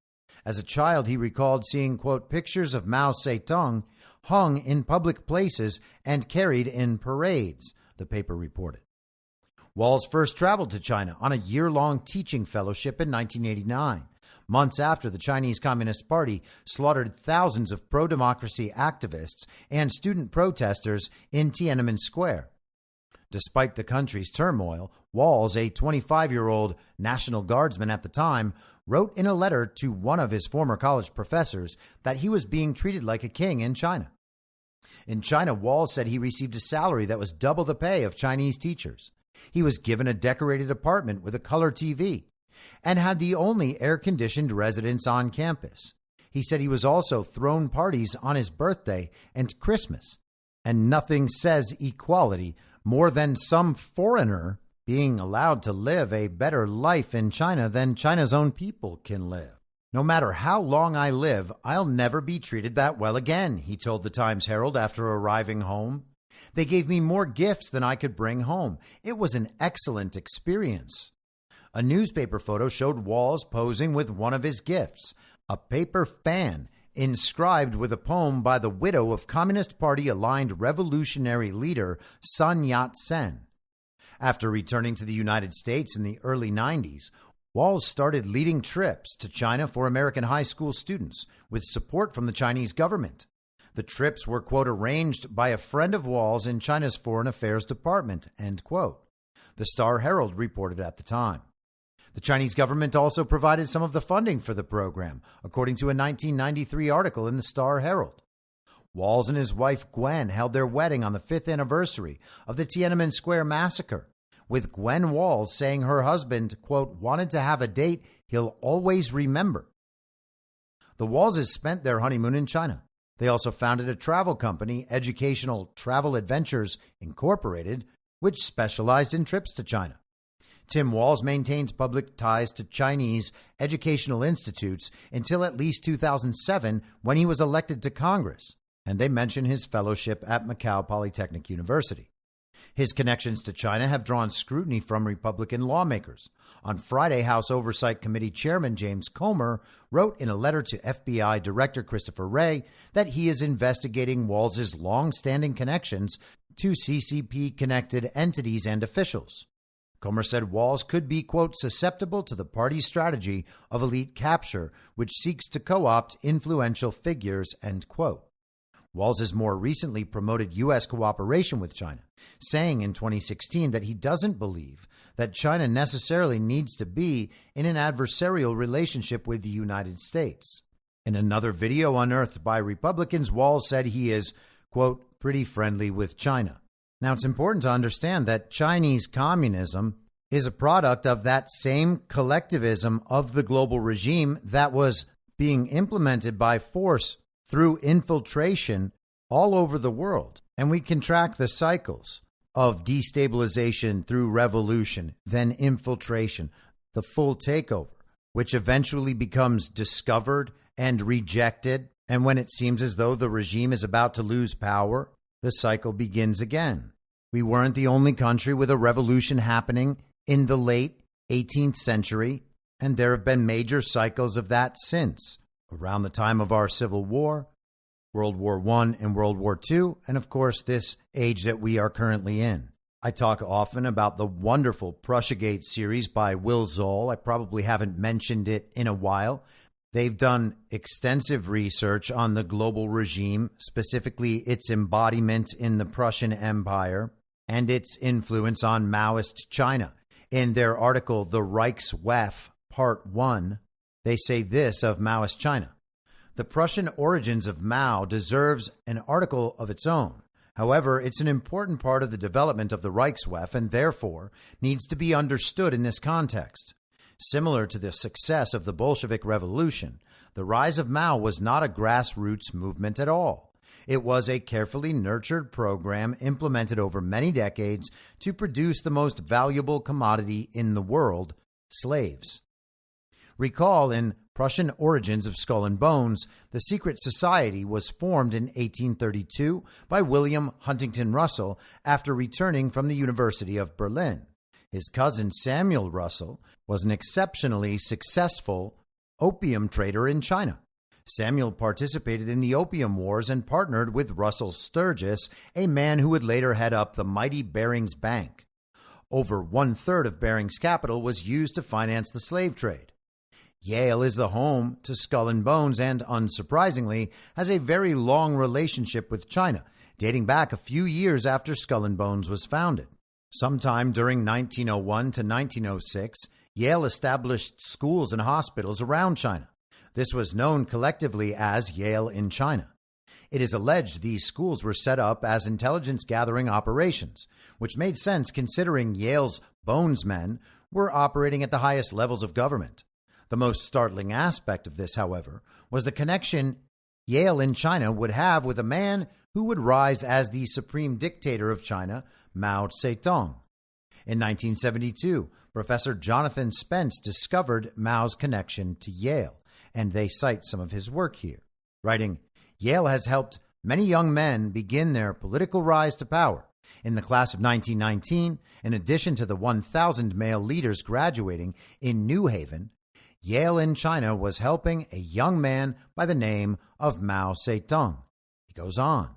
As a child, he recalled seeing, quote, pictures of Mao Zedong hung in public places and carried in parades, the paper reported. Walz first traveled to China on a year-long teaching fellowship in 1989, months after the Chinese Communist Party slaughtered thousands of pro-democracy activists and student protesters in Tiananmen Square. Despite the country's turmoil, Walz, a 25-year-old National Guardsman at the time, wrote in a letter to one of his former college professors that he was being treated like a king in China. In China, Walz said he received a salary that was double the pay of Chinese teachers. He was given a decorated apartment with a color TV and had the only air-conditioned residence on campus. He said he was also thrown parties on his birthday and Christmas. And nothing says equality more than some foreigner being allowed to live a better life in China than China's own people can live. No matter how long I live, I'll never be treated that well again, he told the Times-Herald after arriving home. They gave me more gifts than I could bring home. It was an excellent experience. A newspaper photo showed Walz posing with one of his gifts, a paper fan inscribed with a poem by the widow of Communist Party-aligned revolutionary leader Sun Yat-sen. After returning to the United States in the early 90s, Walz started leading trips to China for American high school students with support from the Chinese government. The trips were, quote, arranged by a friend of Walz in China's Foreign Affairs Department, end quote. The Star Herald reported at the time. The Chinese government also provided some of the funding for the program, according to a 1993 article in the Star Herald. Walz and his wife Gwen held their wedding on the 5th anniversary of the Tiananmen Square massacre, with Gwen Walz saying her husband, quote, wanted to have a date he'll always remember. The Walzes spent their honeymoon in China. They also founded a travel company, Educational Travel Adventures Incorporated, which specialized in trips to China. Tim Walz maintains public ties to Chinese educational institutes until at least 2007, when he was elected to Congress, and they mention his fellowship at Macau Polytechnic University. His connections to China have drawn scrutiny from Republican lawmakers. On Friday, House Oversight Committee Chairman James Comer wrote in a letter to FBI Director Christopher Wray that he is investigating Walz's long-standing connections to CCP-connected entities and officials. Comer said Walz could be, quote, susceptible to the party's strategy of elite capture, which seeks to co-opt influential figures, end quote. Walz has more recently promoted U.S. cooperation with China, saying in 2016 that he doesn't believe that China necessarily needs to be in an adversarial relationship with the United States. In another video unearthed by Republicans, Walz said he is, quote, pretty friendly with China. Now, it's important to understand that Chinese communism is a product of that same collectivism of the global regime that was being implemented by force through infiltration all over the world. And we can track the cycles of destabilization through revolution, then infiltration, the full takeover, which eventually becomes discovered and rejected. And when it seems as though the regime is about to lose power, the cycle begins again. We weren't the only country with a revolution happening in the late 18th century, and there have been major cycles of that since, around the time of our Civil War, World War I and World War II, and of course this age that we are currently in. I talk often about the wonderful Prussiagate series by Will Zoll. I probably haven't mentioned it in a while. They've done extensive research on the global regime, specifically its embodiment in the Prussian Empire and its influence on Maoist China. In their article, The Reichswaffe, Part 1, they say this of Maoist China. The Prussian origins of Mao deserves an article of its own. However, it's an important part of the development of the Reichswehr and therefore needs to be understood in this context. Similar to the success of the Bolshevik Revolution, the rise of Mao was not a grassroots movement at all. It was a carefully nurtured program implemented over many decades to produce the most valuable commodity in the world, slaves. Recall in Prussian Origins of Skull and Bones, the secret society was formed in 1832 by William Huntington Russell after returning from the University of Berlin. His cousin Samuel Russell was an exceptionally successful opium trader in China. Samuel participated in the Opium Wars and partnered with Russell Sturgis, a man who would later head up the mighty Barings Bank. Over 1/3 of Barings' capital was used to finance the slave trade. Yale is the home to Skull and Bones and, unsurprisingly, has a very long relationship with China, dating back a few years after Skull and Bones was founded. Sometime during 1901 to 1906, Yale established schools and hospitals around China. This was known collectively as Yale in China. It is alleged these schools were set up as intelligence-gathering operations, which made sense considering Yale's bonesmen were operating at the highest levels of government. The most startling aspect of this, however, was the connection Yale in China would have with a man who would rise as the supreme dictator of China, Mao Zedong. In 1972, Professor Jonathan Spence discovered Mao's connection to Yale, and they cite some of his work here, writing, "Yale has helped many young men begin their political rise to power. In the class of 1919, in addition to the 1,000 male leaders graduating in New Haven, Yale in China was helping a young man by the name of Mao Zedong." He goes on.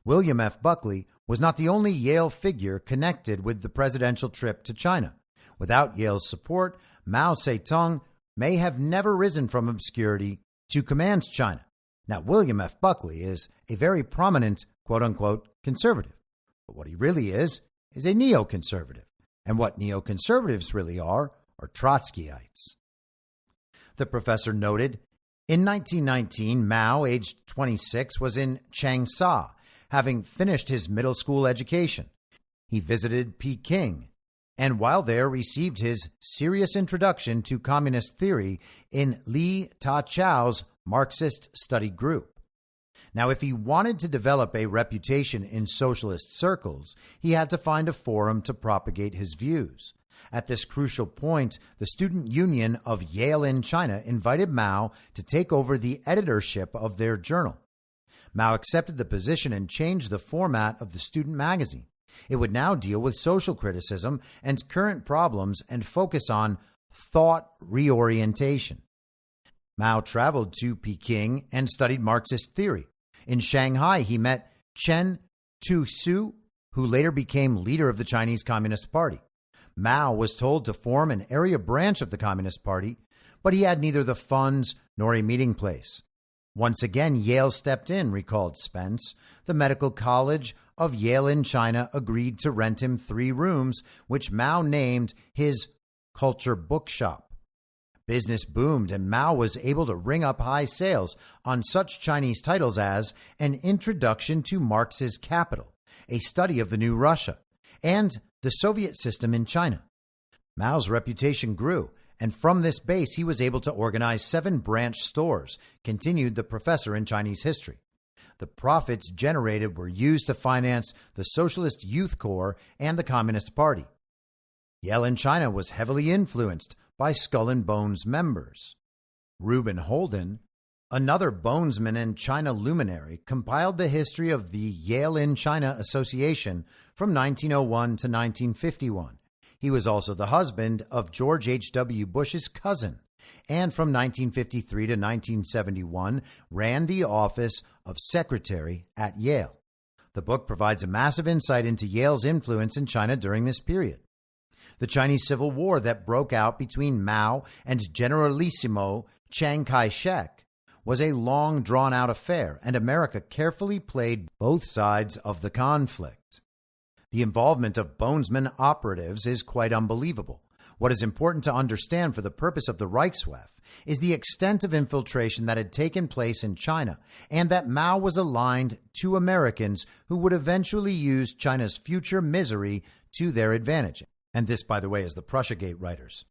William F. Buckley was not the only Yale figure connected with the presidential trip to China. Without Yale's support, Mao Zedong may have never risen from obscurity to command China. Now, William F. Buckley is a very prominent, quote-unquote, conservative. But what he really is a neoconservative. And what neoconservatives really are Trotskyites. The professor noted, in 1919, Mao, aged 26, was in Changsha, having finished his middle school education. He visited Peking, and while there received his serious introduction to communist theory in Li Ta-Chow's Marxist study group. Now, if he wanted to develop a reputation in socialist circles, he had to find a forum to propagate his views. At this crucial point, the Student Union of Yale in China invited Mao to take over the editorship of their journal. Mao accepted the position and changed the format of the student magazine. It would now deal with social criticism and current problems and focus on thought reorientation. Mao traveled to Peking and studied Marxist theory. In Shanghai, he met Chen Tu-su, who later became leader of the Chinese Communist Party. Mao was told to form an area branch of the Communist Party, but he had neither the funds nor a meeting place. Once again, Yale stepped in, recalled Spence. The Medical College of Yale in China agreed to rent him 3 rooms, which Mao named his culture bookshop. Business boomed, and Mao was able to ring up high sales on such Chinese titles as An Introduction to Marx's Capital, A Study of the New Russia, and The Soviet System in China. Mao's reputation grew, and from this base he was able to organize 7 branch stores, continued the professor in Chinese history. The profits generated were used to finance the Socialist Youth Corps and the Communist Party. Yale in China was heavily influenced by Skull and Bones members. Reuben Holden, another bonesman and China luminary, compiled the history of the Yale in China Association from 1901 to 1951. He was also the husband of George H.W. Bush's cousin, and from 1953 to 1971 ran the office of secretary at Yale. The book provides a massive insight into Yale's influence in China during this period. The Chinese Civil War that broke out between Mao and Generalissimo Chiang Kai-shek was a long, drawn-out affair, and America carefully played both sides of the conflict. The involvement of bonesman operatives is quite unbelievable. What is important to understand for the purpose of the Reichswehr is the extent of infiltration that had taken place in China, and that Mao was aligned to Americans who would eventually use China's future misery to their advantage. And this, by the way, is the Prussiagate writers.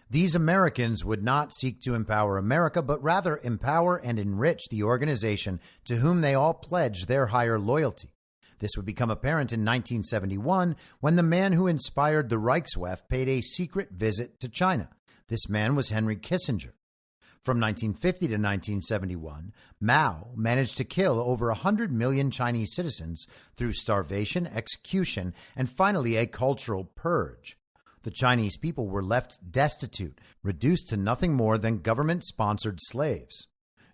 These Americans would not seek to empower America, but rather empower and enrich the organization to whom they all pledged their higher loyalty. This would become apparent in 1971 when the man who inspired the Reichswehr paid a secret visit to China. This man was Henry Kissinger. From 1950 to 1971, Mao managed to kill over 100 million Chinese citizens through starvation, execution, and finally a cultural purge. The Chinese people were left destitute, reduced to nothing more than government-sponsored slaves.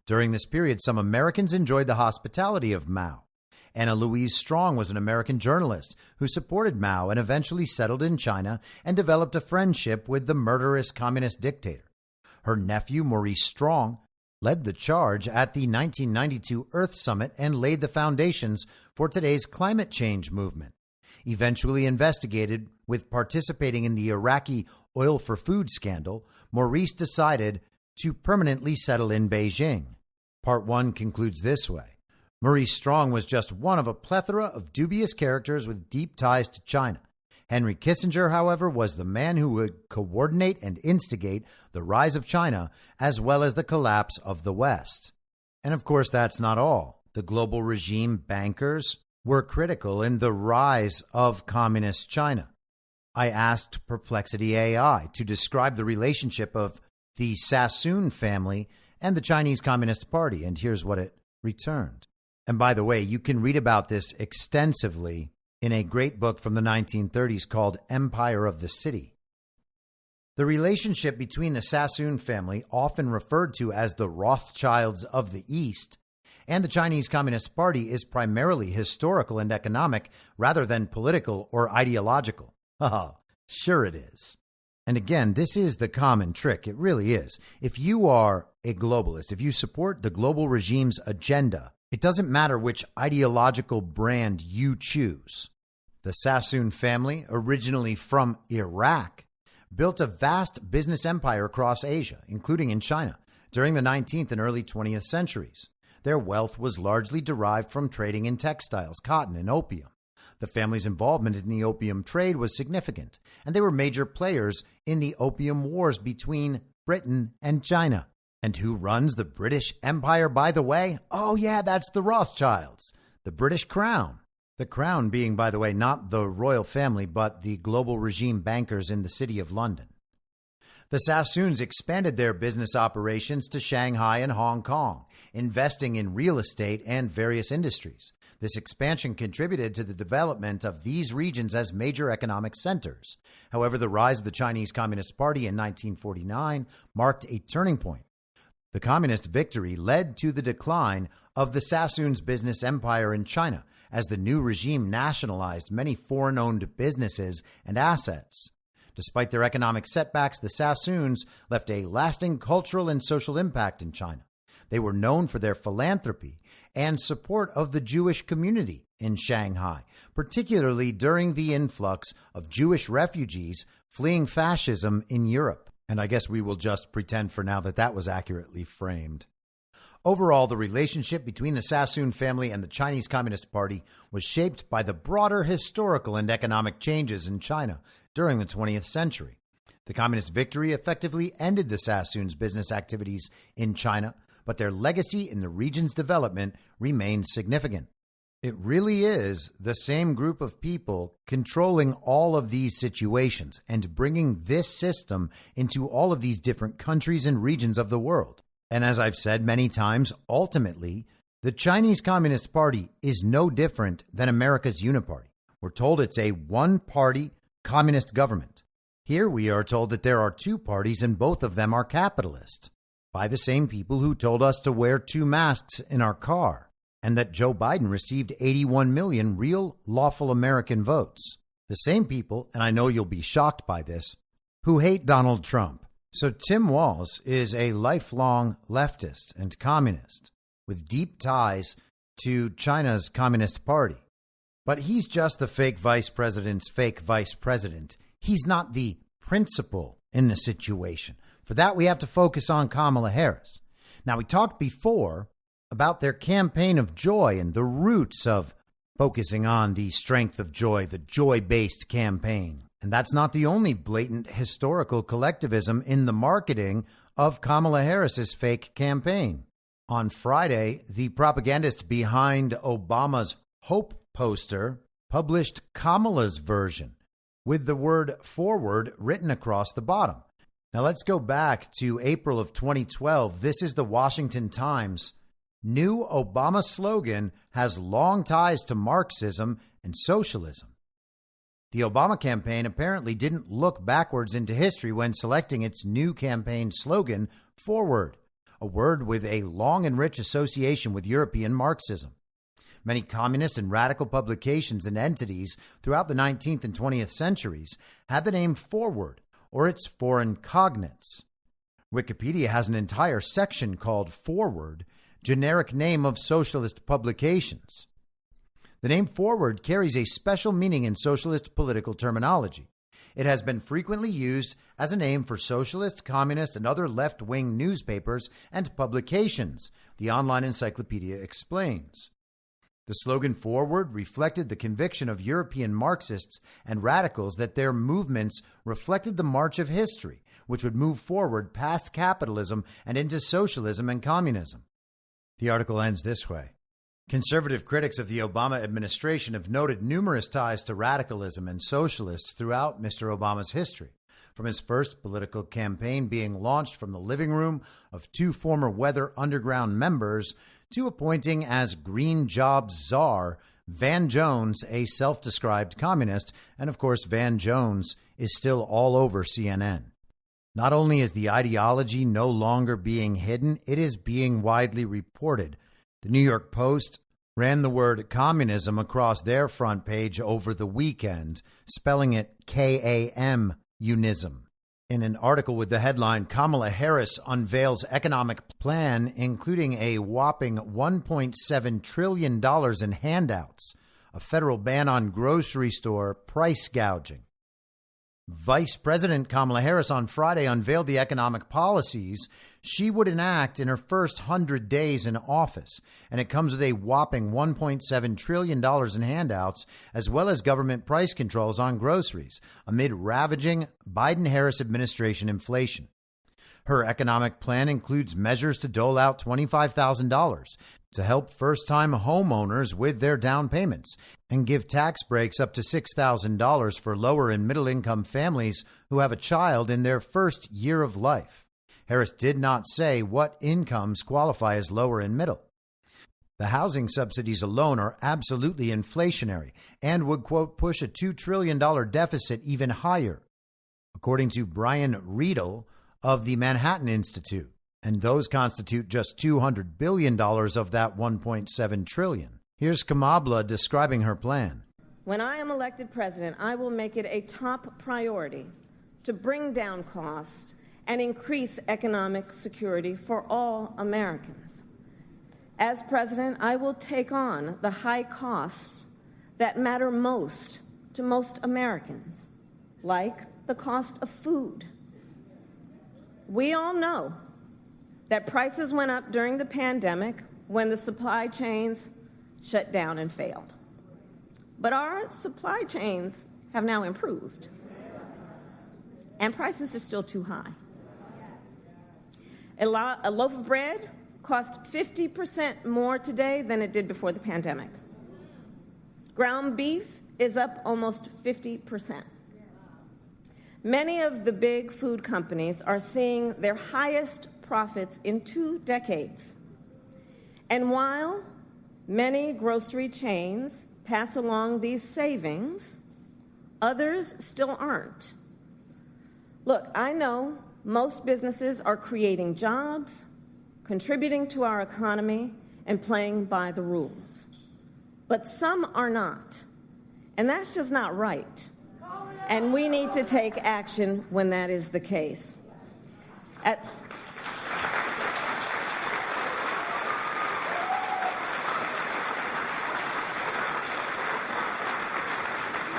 During this period, some Americans enjoyed the hospitality of Mao. Anna Louise Strong was an American journalist who supported Mao and eventually settled in China and developed a friendship with the murderous communist dictator. Her nephew, Maurice Strong, led the charge at the 1992 Earth Summit and laid the foundations for today's climate change movement. Eventually investigated with participating in the Iraqi oil for food scandal, Maurice decided to permanently settle in Beijing. Part 1 concludes this way. Maurice Strong was just one of a plethora of dubious characters with deep ties to China. Henry Kissinger, however, was the man who would coordinate and instigate the rise of China as well as the collapse of the West. And of course, that's not all. The global regime bankers were critical in the rise of communist China. I asked Perplexity AI to describe the relationship of the Sassoon family and the Chinese Communist Party, and here's what it returned. And by the way, you can read about this extensively in a great book from the 1930s called Empire of the City. The relationship between the Sassoon family, often referred to as the Rothschilds of the East, and the Chinese Communist Party is primarily historical and economic rather than political or ideological. Oh, sure it is. And again, this is the common trick. It really is. If you are a globalist, if you support the global regime's agenda, it doesn't matter which ideological brand you choose. The Sassoon family, originally from Iraq, built a vast business empire across Asia, including in China, during the 19th and early 20th centuries. Their wealth was largely derived from trading in textiles, cotton, and opium. The family's involvement in the opium trade was significant, and they were major players in the opium wars between Britain and China. And who runs the British Empire, by the way? Oh, yeah, that's the Rothschilds, the British Crown. The Crown being, by the way, not the royal family, but the global regime bankers in the city of London. The Sassoons expanded their business operations to Shanghai and Hong Kong, investing in real estate and various industries. This expansion contributed to the development of these regions as major economic centers. However, the rise of the Chinese Communist Party in 1949 marked a turning point. The communist victory led to the decline of the Sassoons' business empire in China, as the new regime nationalized many foreign-owned businesses and assets. Despite their economic setbacks, the Sassoons left a lasting cultural and social impact in China. They were known for their philanthropy and support of the Jewish community in Shanghai, particularly during the influx of Jewish refugees fleeing fascism in Europe. And I guess we will just pretend for now that that was accurately framed. Overall, the relationship between the Sassoon family and the Chinese Communist Party was shaped by the broader historical and economic changes in China during the 20th century. The communist victory effectively ended the Sassoons' business activities in China, but their legacy in the region's development remained significant. It really is the same group of people controlling all of these situations and bringing this system into all of these different countries and regions of the world. And as I've said many times, ultimately, the Chinese Communist Party is no different than America's Uniparty. We're told it's a one-party communist government. Here we are told that there are two parties and both of them are capitalist, by the same people who told us to wear 2 masks in our car, and that Joe Biden received 81 million real lawful American votes. The same people, and I know you'll be shocked by this, who hate Donald Trump. So Tim Walz is a lifelong leftist and communist with deep ties to China's Communist Party. But he's just the fake vice president's fake vice president. He's not the principal in the situation. For that, we have to focus on Kamala Harris. Now, we talked before about their campaign of joy and the roots of focusing on the strength of joy, the joy-based campaign. And that's not the only blatant historical collectivism in the marketing of Kamala Harris's fake campaign. On Friday, the propagandist behind Obama's Hope poster published Kamala's version with the word forward written across the bottom. Now let's go back to April of 2012. This is the Washington Times. New Obama slogan has long ties to Marxism and socialism. The Obama campaign apparently didn't look backwards into history when selecting its new campaign slogan, Forward, a word with a long and rich association with European Marxism. Many communist and radical publications and entities throughout the 19th and 20th centuries had the name Forward or its foreign cognates. Wikipedia has an entire section called Forward, generic name of socialist publications. The name Forward carries a special meaning in socialist political terminology. It has been frequently used as a name for socialist, communist, and other left-wing newspapers and publications, the online encyclopedia explains. The slogan Forward reflected the conviction of European Marxists and radicals that their movements reflected the march of history, which would move forward past capitalism and into socialism and communism. The article ends this way. Conservative critics of the Obama administration have noted numerous ties to radicalism and socialists throughout Mr. Obama's history, from his first political campaign being launched from the living room of two former Weather Underground members to appointing as Green Jobs Czar Van Jones, a self-described communist, and of course Van Jones is still all over CNN. Not only is the ideology no longer being hidden, it is being widely reported. The New York Post ran the word communism across their front page over the weekend, spelling it K-A-M-unism. In an article with the headline, Kamala Harris unveils economic plan, including a whopping $1.7 trillion in handouts, a federal ban on grocery store price gouging. Vice President Kamala Harris on Friday unveiled the economic policies she would enact in her first 100 days in office, and it comes with a whopping $1.7 trillion in handouts, as well as government price controls on groceries, amid ravaging Biden-Harris administration inflation. Her economic plan includes measures to dole out $25,000 to help first-time homeowners with their down payments and give tax breaks up to $6,000 for lower and middle-income families who have a child in their first year of life. Harris did not say what incomes qualify as lower and middle. The housing subsidies alone are absolutely inflationary and would, quote, push a $2 trillion deficit even higher, according to Brian Riedel of the Manhattan Institute. And those constitute just $200 billion of that $1.7 trillion. Here's Kamala describing her plan. When I am elected president, I will make it a top priority to bring down costs and increase economic security for all Americans. As president, I will take on the high costs that matter most to most Americans, like the cost of food. We all know that prices went up during the pandemic when the supply chains shut down and failed. But our supply chains have now improved, and prices are still too high. A loaf of bread costs 50% more today than it did before the pandemic. Ground beef is up almost 50%. Many of the big food companies are seeing their highest profits in 2 decades. And while many grocery chains pass along these savings, others still aren't. Look, I know most businesses are creating jobs, contributing to our economy, and playing by the rules. But some are not. And that's just not right. And we need to take action when that is the case.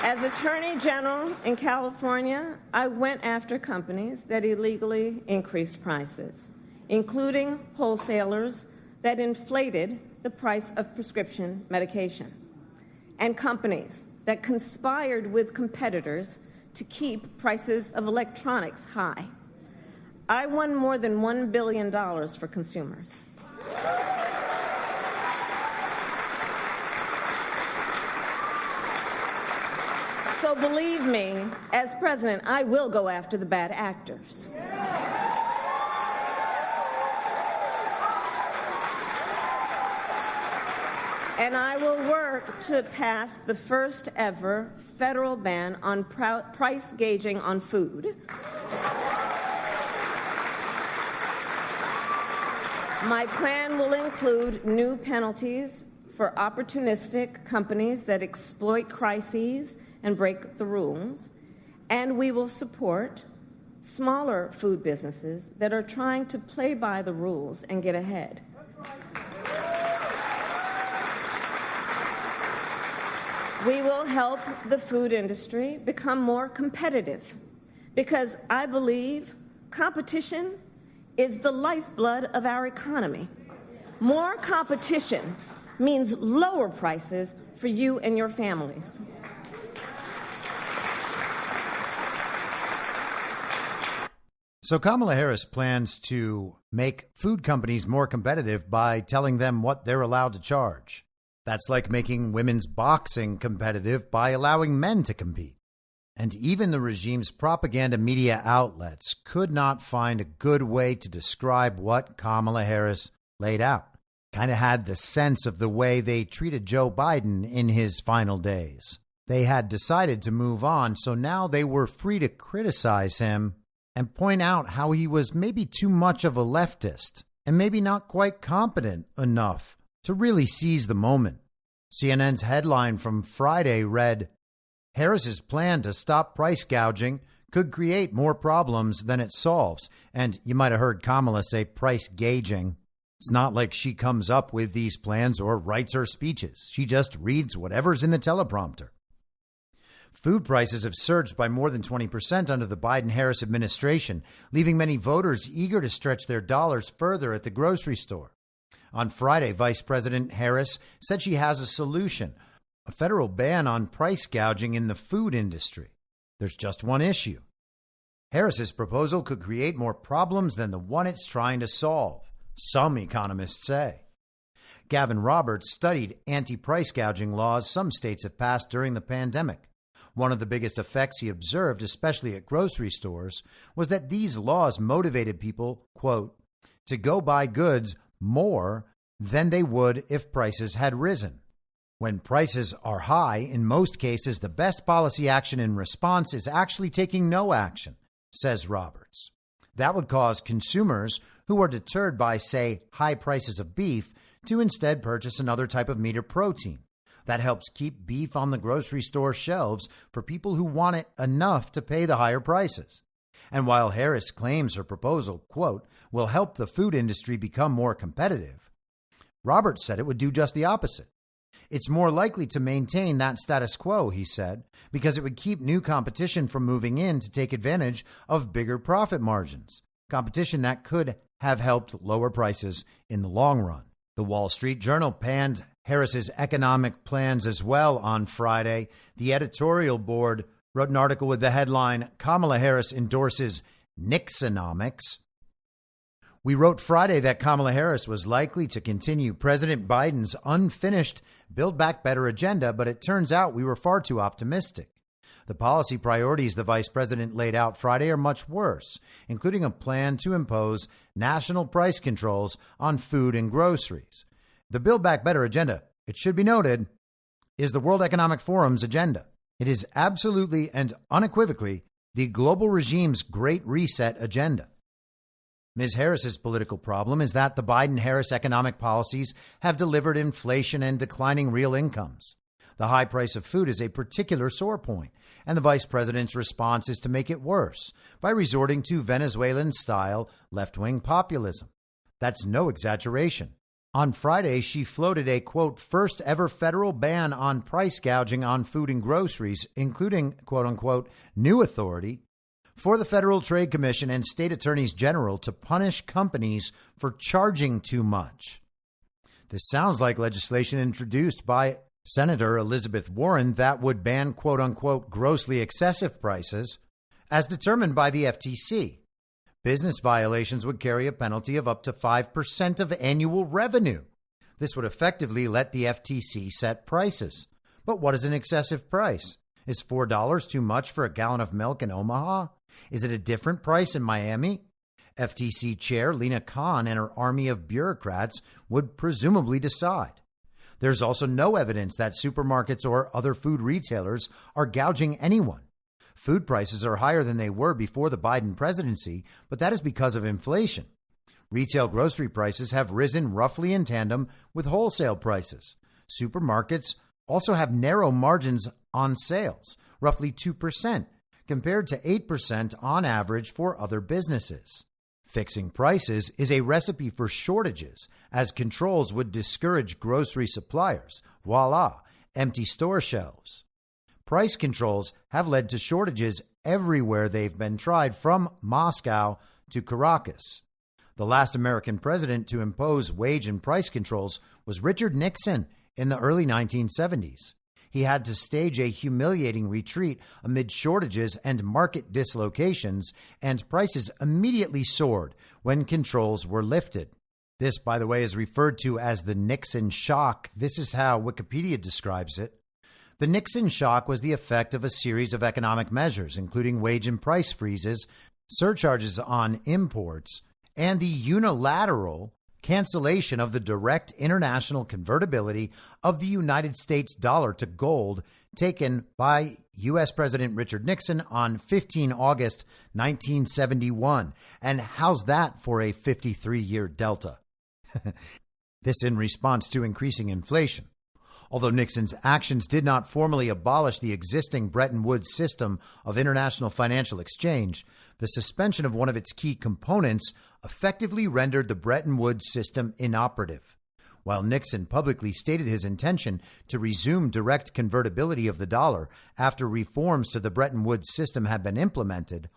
As Attorney General in California, I went after companies that illegally increased prices, including wholesalers that inflated the price of prescription medication, and companies that conspired with competitors to keep prices of electronics high. I won more than $1 billion for consumers. So believe me, as president, I will go after the bad actors. And I will work to pass the first ever federal ban on price gauging on food. My plan will include new penalties for opportunistic companies that exploit crises and break the rules, and we will support smaller food businesses that are trying to play by the rules and get ahead. We will help the food industry become more competitive because I believe competition is the lifeblood of our economy. More competition means lower prices for you and your families. So Kamala Harris plans to make food companies more competitive by telling them what they're allowed to charge. That's like making women's boxing competitive by allowing men to compete. And even the regime's propaganda media outlets could not find a good way to describe what Kamala Harris laid out. Kind of had the sense of the way they treated Joe Biden in his final days. They had decided to move on, so now they were free to criticize him and point out how he was maybe too much of a leftist and maybe not quite competent enough to really seize the moment. CNN's headline from Friday read, Harris's plan to stop price gouging could create more problems than it solves. And you might have heard Kamala say price gauging. It's not like she comes up with these plans or writes her speeches. She just reads whatever's in the teleprompter. Food prices have surged by more than 20% under the Biden-Harris administration, leaving many voters eager to stretch their dollars further at the grocery store. On Friday, Vice President Harris said she has a solution, a federal ban on price gouging in the food industry. There's just one issue. Harris's proposal could create more problems than the one it's trying to solve, some economists say. Gavin Roberts studied anti-price gouging laws some states have passed during the pandemic. One of the biggest effects he observed, especially at grocery stores, was that these laws motivated people, quote, to go buy goods more than they would if prices had risen. When prices are high, in most cases, the best policy action in response is actually taking no action, says Roberts. That would cause consumers who are deterred by, say, high prices of beef to instead purchase another type of meat or protein. That helps keep beef on the grocery store shelves for people who want it enough to pay the higher prices. And while Harris claims her proposal, quote, will help the food industry become more competitive, Roberts said it would do just the opposite. It's more likely to maintain that status quo, he said, because it would keep new competition from moving in to take advantage of bigger profit margins, competition that could have helped lower prices in the long run. The Wall Street Journal panned Harris's economic plans as well on Friday. The editorial board wrote an article with the headline, Kamala Harris endorses Nixonomics. We wrote Friday that Kamala Harris was likely to continue President Biden's unfinished Build Back Better agenda, but it turns out we were far too optimistic. The policy priorities the vice president laid out Friday are much worse, including a plan to impose national price controls on food and groceries. The Build Back Better agenda, it should be noted, is the World Economic Forum's agenda. It is absolutely and unequivocally the global regime's Great Reset agenda. Ms. Harris's political problem is that the Biden-Harris economic policies have delivered inflation and declining real incomes. The high price of food is a particular sore point, and the vice president's response is to make it worse by resorting to Venezuelan-style left-wing populism. That's no exaggeration. On Friday, she floated a, quote, first ever federal ban on price gouging on food and groceries, including, quote unquote, new authority for the Federal Trade Commission and state attorneys general to punish companies for charging too much. This sounds like legislation introduced by Senator Elizabeth Warren that would ban, quote unquote, grossly excessive prices as determined by the FTC. Business violations would carry a penalty of up to 5% of annual revenue. This would effectively let the FTC set prices. But what is an excessive price? Is $4 too much for a gallon of milk in Omaha? Is it a different price in Miami? FTC Chair Lena Khan and her army of bureaucrats would presumably decide. There's also no evidence that supermarkets or other food retailers are gouging anyone. Food prices are higher than they were before the Biden presidency, but that is because of inflation. Retail grocery prices have risen roughly in tandem with wholesale prices. Supermarkets also have narrow margins on sales, roughly 2%, compared to 8% on average for other businesses. Fixing prices is a recipe for shortages, as controls would discourage grocery suppliers. Voila, empty store shelves. Price controls have led to shortages everywhere they've been tried, from Moscow to Caracas. The last American president to impose wage and price controls was Richard Nixon in the early 1970s. He had to stage a humiliating retreat amid shortages and market dislocations, and prices immediately soared when controls were lifted. This, by the way, is referred to as the Nixon shock. This is how Wikipedia describes it. The Nixon shock was the effect of a series of economic measures, including wage and price freezes, surcharges on imports, and the unilateral cancellation of the direct international convertibility of the United States dollar to gold taken by U.S. President Richard Nixon on 15 August 1971. And how's that for a 53-year delta? This in response to increasing inflation. Although Nixon's actions did not formally abolish the existing Bretton Woods system of international financial exchange, the suspension of one of its key components effectively rendered the Bretton Woods system inoperative. While Nixon publicly stated his intention to resume direct convertibility of the dollar after reforms to the Bretton Woods system had been implemented,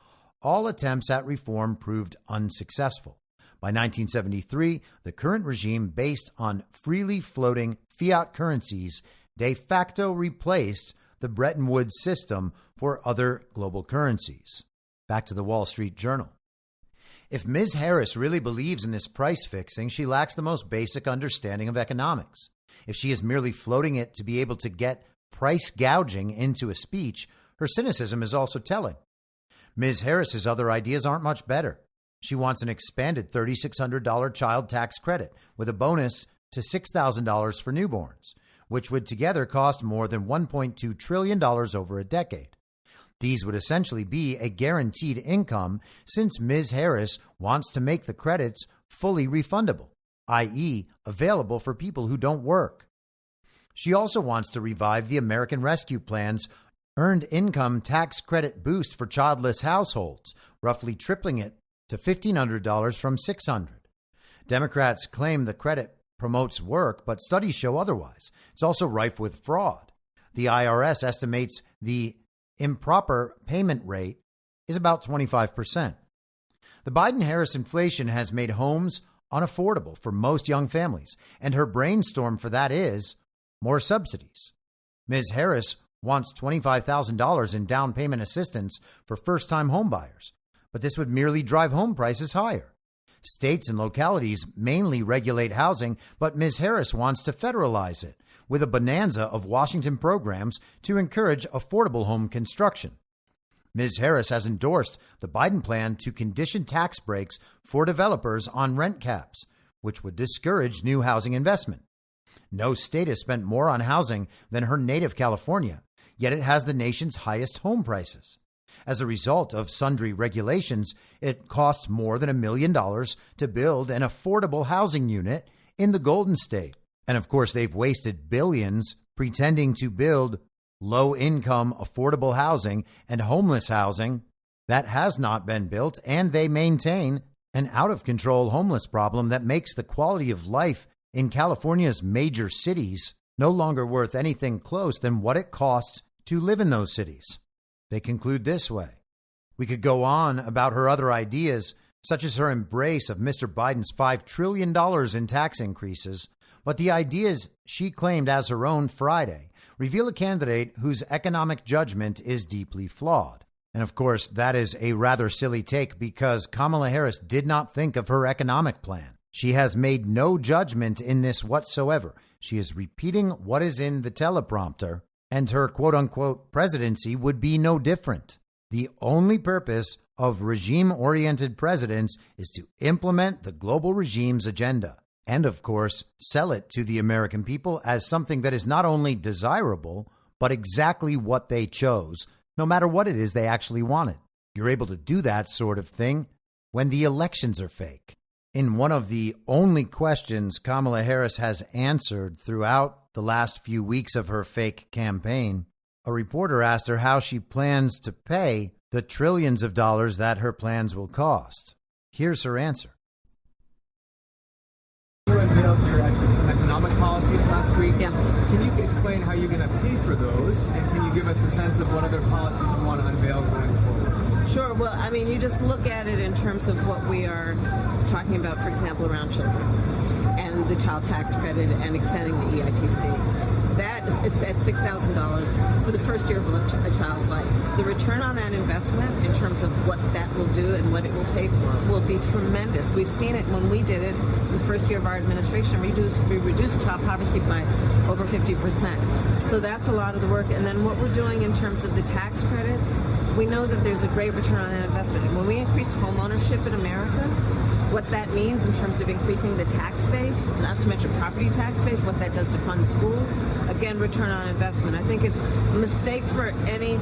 all attempts at reform proved unsuccessful. By 1973, the current regime, based on freely floating fiat currencies, de facto replaced the Bretton Woods system for other global currencies. Back to the Wall Street Journal. If Ms. Harris really believes in this price fixing, she lacks the most basic understanding of economics. If she is merely floating it to be able to get price gouging into a speech, her cynicism is also telling. Ms. Harris's other ideas aren't much better. She wants an expanded $3,600 child tax credit with a bonus to $6,000 for newborns, which would together cost more than $1.2 trillion over a decade. These would essentially be a guaranteed income, since Ms. Harris wants to make the credits fully refundable, i.e., available for people who don't work. She also wants to revive the American Rescue Plan's earned income tax credit boost for childless households, roughly tripling it to $1,500 from $600. Democrats claim the credit promotes work, but studies show otherwise. It's also rife with fraud. The IRS estimates the improper payment rate is about 25%. The Biden-Harris inflation has made homes unaffordable for most young families, and her brainstorm for that is more subsidies. Ms. Harris wants $25,000 in down payment assistance for first-time homebuyers, but this would merely drive home prices higher. States and localities mainly regulate housing, but Ms. Harris wants to federalize it with a bonanza of Washington programs to encourage affordable home construction. Ms. Harris has endorsed the Biden plan to condition tax breaks for developers on rent caps, which would discourage new housing investment. No state has spent more on housing than her native California, yet it has the nation's highest home prices. As a result of sundry regulations, it costs more than $1 million to build an affordable housing unit in the Golden State. And of course, they've wasted billions pretending to build low-income affordable housing and homeless housing that has not been built, and they maintain an out-of-control homeless problem that makes the quality of life in California's major cities no longer worth anything close than what it costs to live in those cities. They conclude this way. We could go on about her other ideas, such as her embrace of Mr. Biden's $5 trillion in tax increases, but the ideas she claimed as her own Friday reveal a candidate whose economic judgment is deeply flawed. And of course, that is a rather silly take because Kamala Harris did not think of her economic plan. She has made no judgment in this whatsoever. She is repeating what is in the teleprompter, and her quote unquote presidency would be no different. The only purpose of regime-oriented presidents is to implement the global regime's agenda and, of course, sell it to the American people as something that is not only desirable, but exactly what they chose, no matter what it is they actually wanted. You're able to do that sort of thing when the elections are fake. In one of the only questions Kamala Harris has answered throughout the last few weeks of her fake campaign, a reporter asked her how she plans to pay the trillions of dollars that her plans will cost. Here's her answer. You unveiled some economic policies last week. Yeah. Can you explain how you're going to pay for those? And can you give us a sense of what other policies you want to unveil going forward? Sure. Well, I mean, you just look at it in terms of what we are talking about, for example, around children and the child tax credit and extending the EITC. It's at $6,000 for the first year of a child's life. The return on that investment in terms of what that will do and what it will pay for will be tremendous. We've seen it when we did it in the first year of our administration. We reduced child poverty by over 50%. So that's a lot of the work. And then what we're doing in terms of the tax credits, we know that there's a great return on that investment. And when we increase home ownership in America, what that means in terms of increasing the tax base, not to mention property tax base, what that does to fund schools, again, return on investment. I think it's a mistake for any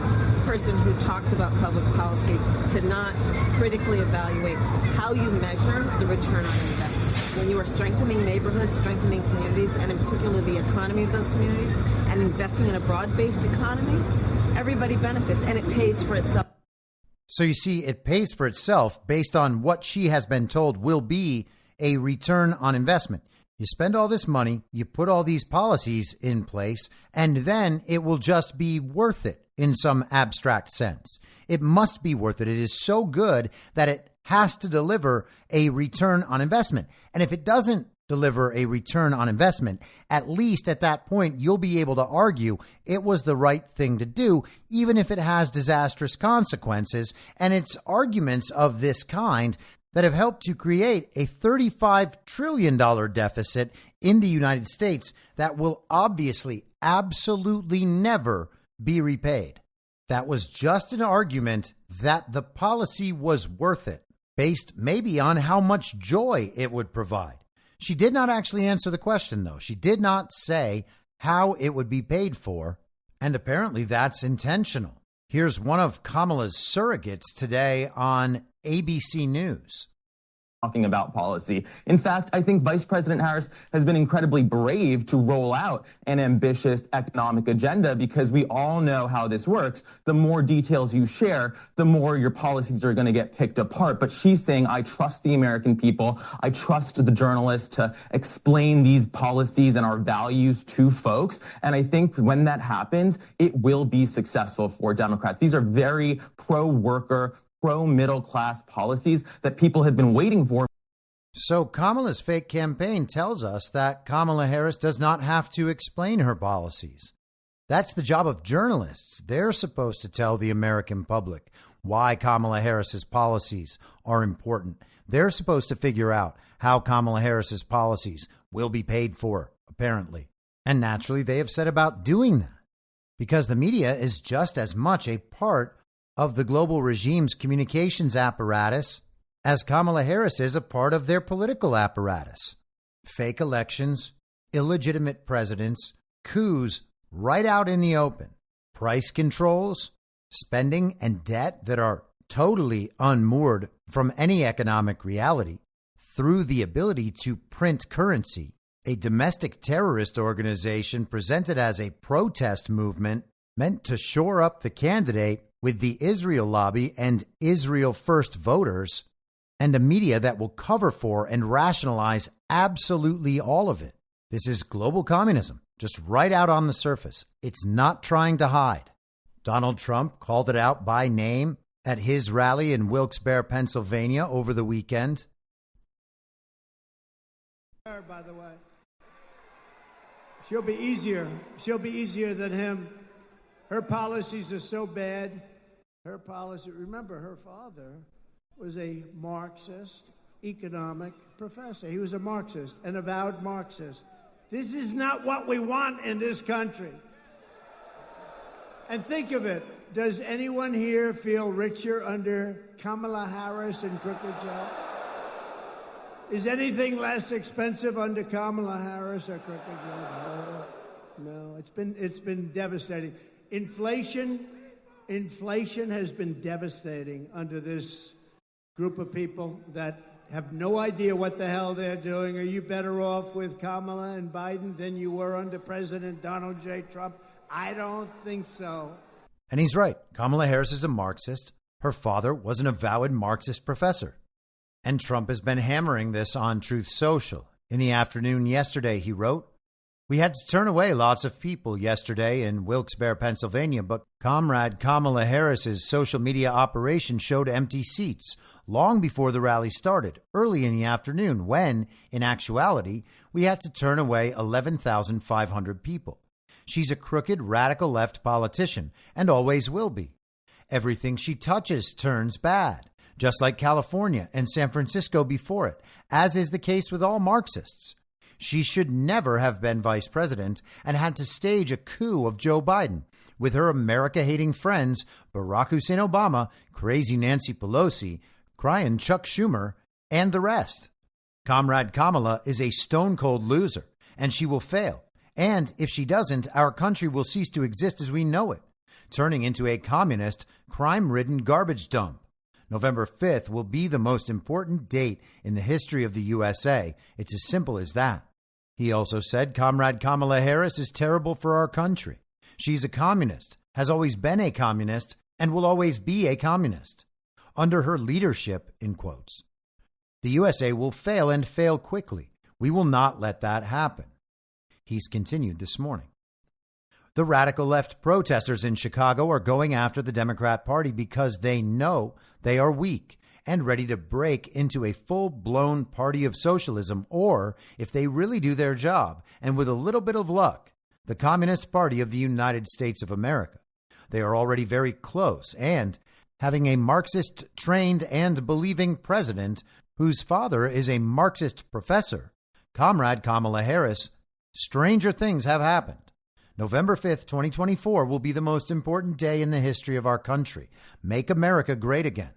person who talks about public policy to not critically evaluate how you measure the return on investment. When you are strengthening neighborhoods, strengthening communities, and in particular the economy of those communities, and investing in a broad-based economy, everybody benefits, and it pays for itself. So you see, it pays for itself based on what she has been told will be a return on investment. You spend all this money, you put all these policies in place, and then it will just be worth it in some abstract sense. It must be worth it. It is so good that it has to deliver a return on investment. And if it doesn't deliver a return on investment, at least at that point, you'll be able to argue it was the right thing to do, even if it has disastrous consequences. And it's arguments of this kind that have helped to create a $35 trillion deficit in the United States that will obviously absolutely never be repaid. That was just an argument that the policy was worth it, based maybe on how much joy it would provide. She did not actually answer the question, though. She did not say how it would be paid for, and apparently that's intentional. Here's one of Kamala's surrogates today on ABC News. Talking about policy. In fact, I think Vice President Harris has been incredibly brave to roll out an ambitious economic agenda because we all know how this works. The more details you share, the more your policies are going to get picked apart. But she's saying, I trust the American people. I trust the journalists to explain these policies and our values to folks. And I think when that happens, it will be successful for Democrats. These are very pro-worker, pro-middle class policies that people have been waiting for. So Kamala's fake campaign tells us that Kamala Harris does not have to explain her policies. That's the job of journalists. They're supposed to tell the American public why Kamala Harris's policies are important. They're supposed to figure out how Kamala Harris's policies will be paid for, apparently. And naturally, they have set about doing that because the media is just as much a part of the global regime's communications apparatus as Kamala Harris is a part of their political apparatus. Fake elections, illegitimate presidents, coups right out in the open, price controls, spending and debt that are totally unmoored from any economic reality through the ability to print currency. A domestic terrorist organization presented as a protest movement meant to shore up the candidate with the Israel lobby and Israel first voters, and a media that will cover for and rationalize absolutely all of it. This is global communism, just right out on the surface. It's not trying to hide. Donald Trump called it out by name at his rally in Wilkes-Barre, Pennsylvania over the weekend. By the way, she'll be easier. She'll be easier than him. Her policies are so bad. Her policy, remember, her father was a Marxist economic professor. He was a Marxist, an avowed Marxist. This is not what we want in this country. And think of it. Does anyone here feel richer under Kamala Harris and Crooked Joe? Is anything less expensive under Kamala Harris or Crooked Joe? No. It's been devastating. Inflation has been devastating under this group of people that have no idea what the hell they're doing. Are you better off with Kamala and Biden than you were under President Donald J. Trump? I don't think so. And he's right. Kamala Harris is a Marxist. Her father was an avowed Marxist professor. And Trump has been hammering this on Truth Social. In the afternoon yesterday, he wrote, "We had to turn away lots of people yesterday in Wilkes-Barre, Pennsylvania, but Comrade Kamala Harris's social media operation showed empty seats long before the rally started, early in the afternoon, when, in actuality, we had to turn away 11,500 people. She's a crooked, radical left politician, and always will be. Everything she touches turns bad, just like California and San Francisco before it, as is the case with all Marxists. She should never have been vice president and had to stage a coup of Joe Biden with her America-hating friends Barack Hussein Obama, crazy Nancy Pelosi, crying Chuck Schumer, and the rest. Comrade Kamala is a stone-cold loser, and she will fail. And if she doesn't, our country will cease to exist as we know it, turning into a communist, crime-ridden garbage dump. November 5th will be the most important date in the history of the USA. It's as simple as that." He also said Comrade Kamala Harris is terrible for our country. She's a communist, has always been a communist, and will always be a communist. Under her leadership, in quotes, the USA will fail and fail quickly. We will not let that happen. He's continued this morning. The radical left protesters in Chicago are going after the Democrat Party because they know they are weak and ready to break into a full-blown party of socialism, or, if they really do their job, and with a little bit of luck, the Communist Party of the United States of America. They are already very close, and having a Marxist-trained and believing president whose father is a Marxist professor, Comrade Kamala Harris, stranger things have happened. November 5th, 2024 will be the most important day in the history of our country. Make America great again.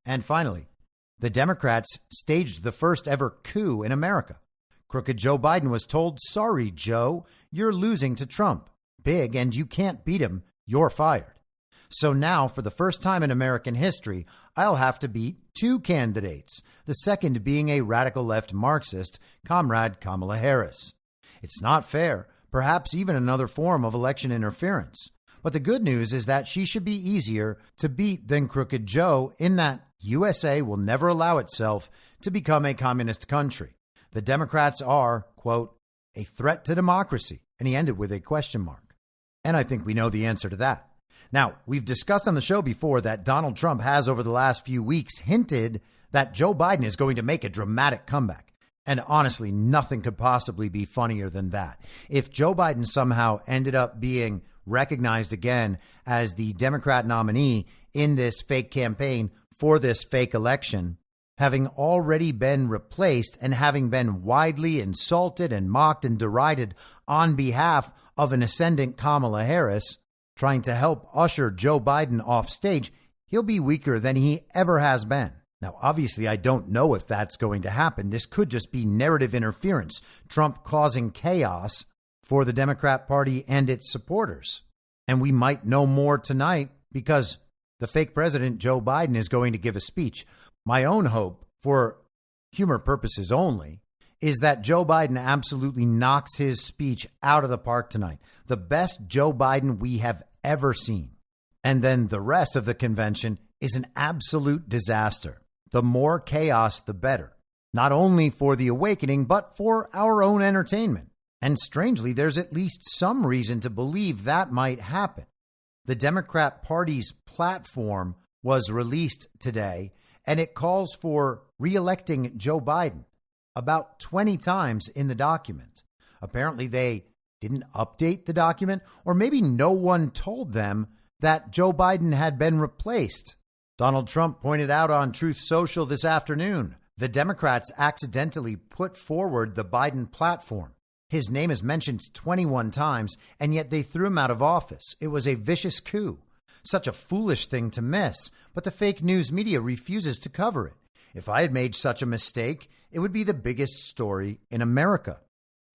And finally, the Democrats staged the first ever coup in America. Crooked Joe Biden was told, "Sorry, Joe, you're losing to Trump. Big, and you can't beat him. You're fired." So now, for the first time in American history, I'll have to beat two candidates, the second being a radical left Marxist, Comrade Kamala Harris. It's not fair, perhaps even another form of election interference. But the good news is that she should be easier to beat than Crooked Joe, in that USA will never allow itself to become a communist country. The Democrats are, quote, a threat to democracy. And he ended with a question mark. And I think we know the answer to that. Now, we've discussed on the show before that Donald Trump has, over the last few weeks, hinted that Joe Biden is going to make a dramatic comeback. And honestly, nothing could possibly be funnier than that. If Joe Biden somehow ended up being recognized again as the Democrat nominee in this fake campaign for this fake election, having already been replaced and having been widely insulted and mocked and derided on behalf of an ascendant Kamala Harris, trying to help usher Joe Biden off stage, he'll be weaker than he ever has been. Now, obviously, I don't know if that's going to happen. This could just be narrative interference, Trump causing chaos for the Democrat Party and its supporters. And we might know more tonight because the fake president, Joe Biden, is going to give a speech. My own hope, for humor purposes only, is that Joe Biden absolutely knocks his speech out of the park tonight. The best Joe Biden we have ever seen. And then the rest of the convention is an absolute disaster. The more chaos, the better. not only for the awakening, but for our own entertainment. And strangely, there's at least some reason to believe that might happen. The Democrat Party's platform was released today, and it calls for re-electing Joe Biden about 20 times in the document. Apparently, they didn't update the document, or maybe no one told them that Joe Biden had been replaced. Donald Trump pointed out on Truth Social this afternoon, the Democrats accidentally put forward the Biden platform. His name is mentioned 21 times, and yet they threw him out of office. It was a vicious coup. Such a foolish thing to miss, but the fake news media refuses to cover it. If I had made such a mistake, it would be the biggest story in America.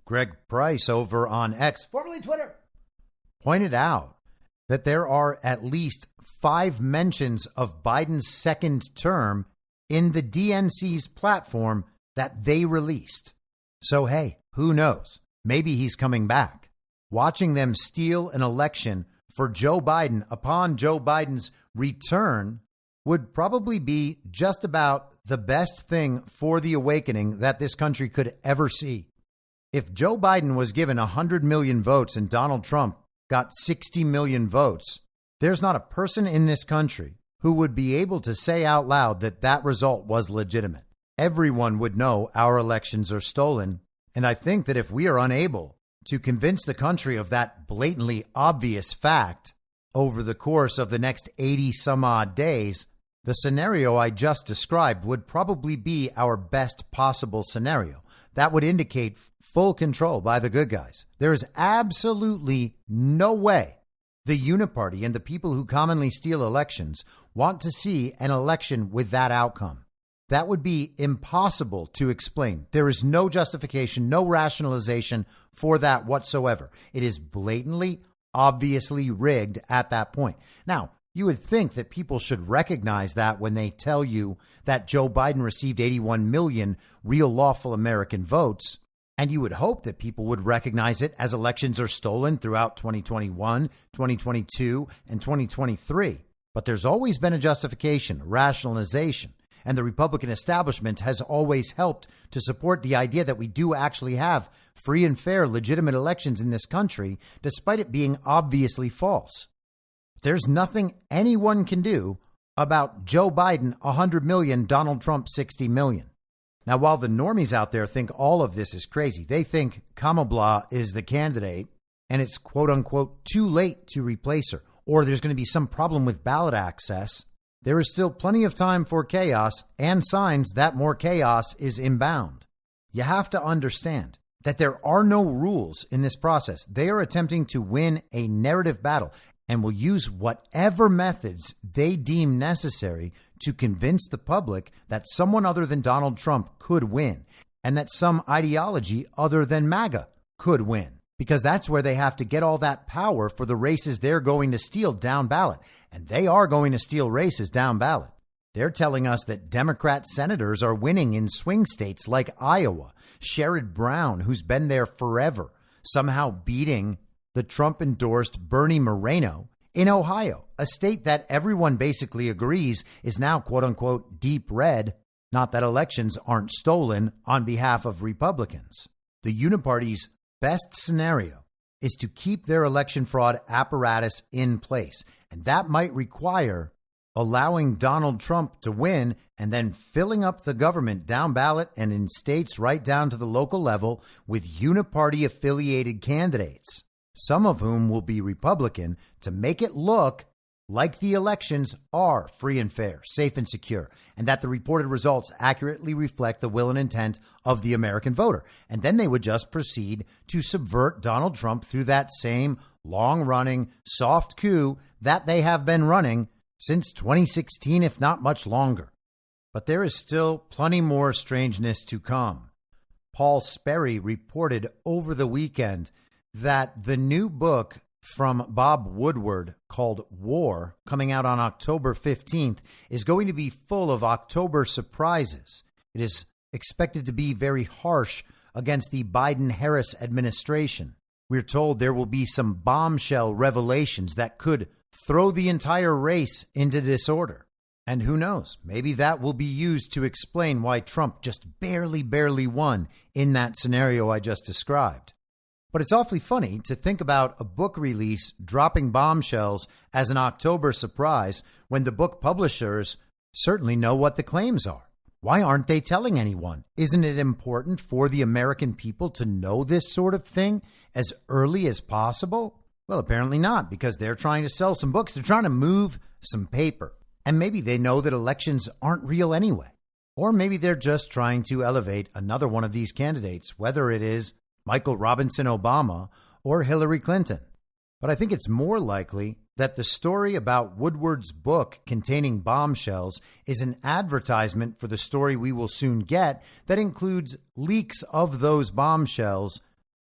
Greg Price over on X, formerly Twitter, pointed out that there are at least 5 mentions of Biden's second term in the DNC's platform that they released. So, hey, who knows? Maybe he's coming back. Watching them steal an election for Joe Biden upon Joe Biden's return would probably be just about the best thing for the awakening that this country could ever see. If Joe Biden was given 100 million votes and Donald Trump got 60 million votes, there's not a person in this country who would be able to say out loud that that result was legitimate. Everyone would know our elections are stolen. And I think that if we are unable to convince the country of that blatantly obvious fact over the course of the next 80 some odd days, the scenario I just described would probably be our best possible scenario. That would indicate full control by the good guys. There is absolutely no way the Uniparty and the people who commonly steal elections want to see an election with that outcome. That would be impossible to explain. There is no justification, no rationalization for that whatsoever. It is blatantly, obviously rigged at that point. Now, you would think that people should recognize that when they tell you that Joe Biden received 81 million real lawful American votes. And you would hope that people would recognize it as elections are stolen throughout 2021, 2022, and 2023. But there's always been a justification, a rationalization. And the Republican establishment has always helped to support the idea that we do actually have free and fair, legitimate elections in this country, despite it being obviously false. There's nothing anyone can do about Joe Biden, 100 million, Donald Trump, 60 million. Now, while the normies out there think all of this is crazy, they think Kamala is the candidate and it's quote unquote too late to replace her, or there's going to be some problem with ballot access. There is still plenty of time for chaos and signs that more chaos is inbound. You have to understand that there are no rules in this process. They are attempting to win a narrative battle and will use whatever methods they deem necessary to convince the public that someone other than Donald Trump could win and that some ideology other than MAGA could win. Because that's where they have to get all that power for the races they're going to steal down ballot. And they are going to steal races down ballot. They're telling us that Democrat senators are winning in swing states like Iowa. Sherrod Brown, who's been there forever, somehow beating the Trump-endorsed Bernie Moreno in Ohio, a state that everyone basically agrees is now, quote unquote, deep red. Not that elections aren't stolen on behalf of Republicans. The Uniparty's best scenario is to keep their election fraud apparatus in place. And that might require allowing Donald Trump to win and then filling up the government down ballot and in states right down to the local level with Uniparty affiliated candidates, some of whom will be Republican, to make it look like the elections are free and fair, safe and secure, and that the reported results accurately reflect the will and intent of the American voter. And then they would just proceed to subvert Donald Trump through that same long-running soft coup that they have been running since 2016, if not much longer. But there is still plenty more strangeness to come. Paul Sperry reported over the weekend that the new book from Bob Woodward called War, coming out on October 15th, is going to be full of October surprises. It is expected to be very harsh against the Biden-Harris administration. We're told there will be some bombshell revelations that could throw the entire race into disorder. And who knows, maybe that will be used to explain why Trump just barely won in that scenario I just described. But it's awfully funny to think about a book release dropping bombshells as an October surprise when the book publishers certainly know what the claims are. Why aren't they telling anyone? Isn't it important for the American people to know this sort of thing as early as possible? Well, apparently not, because they're trying to sell some books. They're trying to move some paper. And maybe they know that elections aren't real anyway. Or maybe they're just trying to elevate another one of these candidates, whether it is Michael Robinson Obama or Hillary Clinton. But I think it's more likely that the story about Woodward's book containing bombshells is an advertisement for the story we will soon get that includes leaks of those bombshells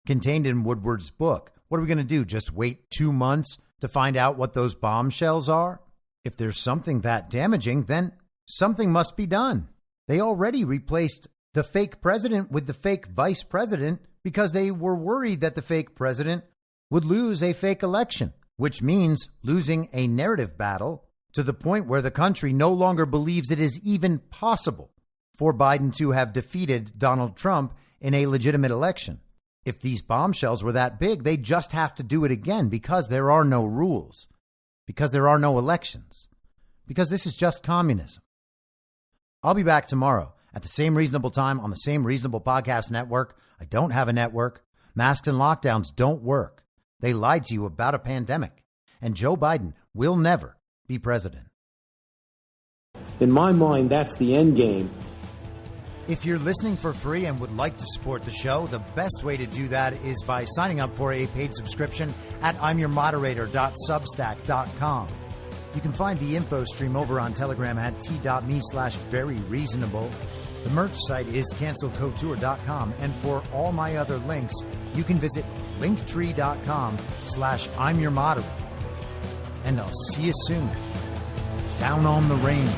contained in Woodward's book. What are we going to do? Just wait 2 months to find out what those bombshells are? If there's something that damaging, then something must be done. They already replaced the fake president with the fake vice president because they were worried that the fake president would lose a fake election, which means losing a narrative battle to the point where the country no longer believes it is even possible for Biden to have defeated Donald Trump in a legitimate election. If these bombshells were that big, they just have to do it again because there are no rules. Because there are no elections. Because this is just communism. I'll be back tomorrow at the same reasonable time on the same reasonable podcast network. I don't have a network. Masks and lockdowns don't work. They lied to you about a pandemic. And Joe Biden will never be president. In my mind, that's the end game. If you're listening for free and would like to support the show, the best way to do that is by signing up for a paid subscription at imyourmoderator.substack.com. You can find the info stream over on Telegram at t.me/veryreasonable. The merch site is cancelcouture.com. And for all my other links, you can visit linktree.com/imyourmoderator. And I'll see you soon. Down on the range.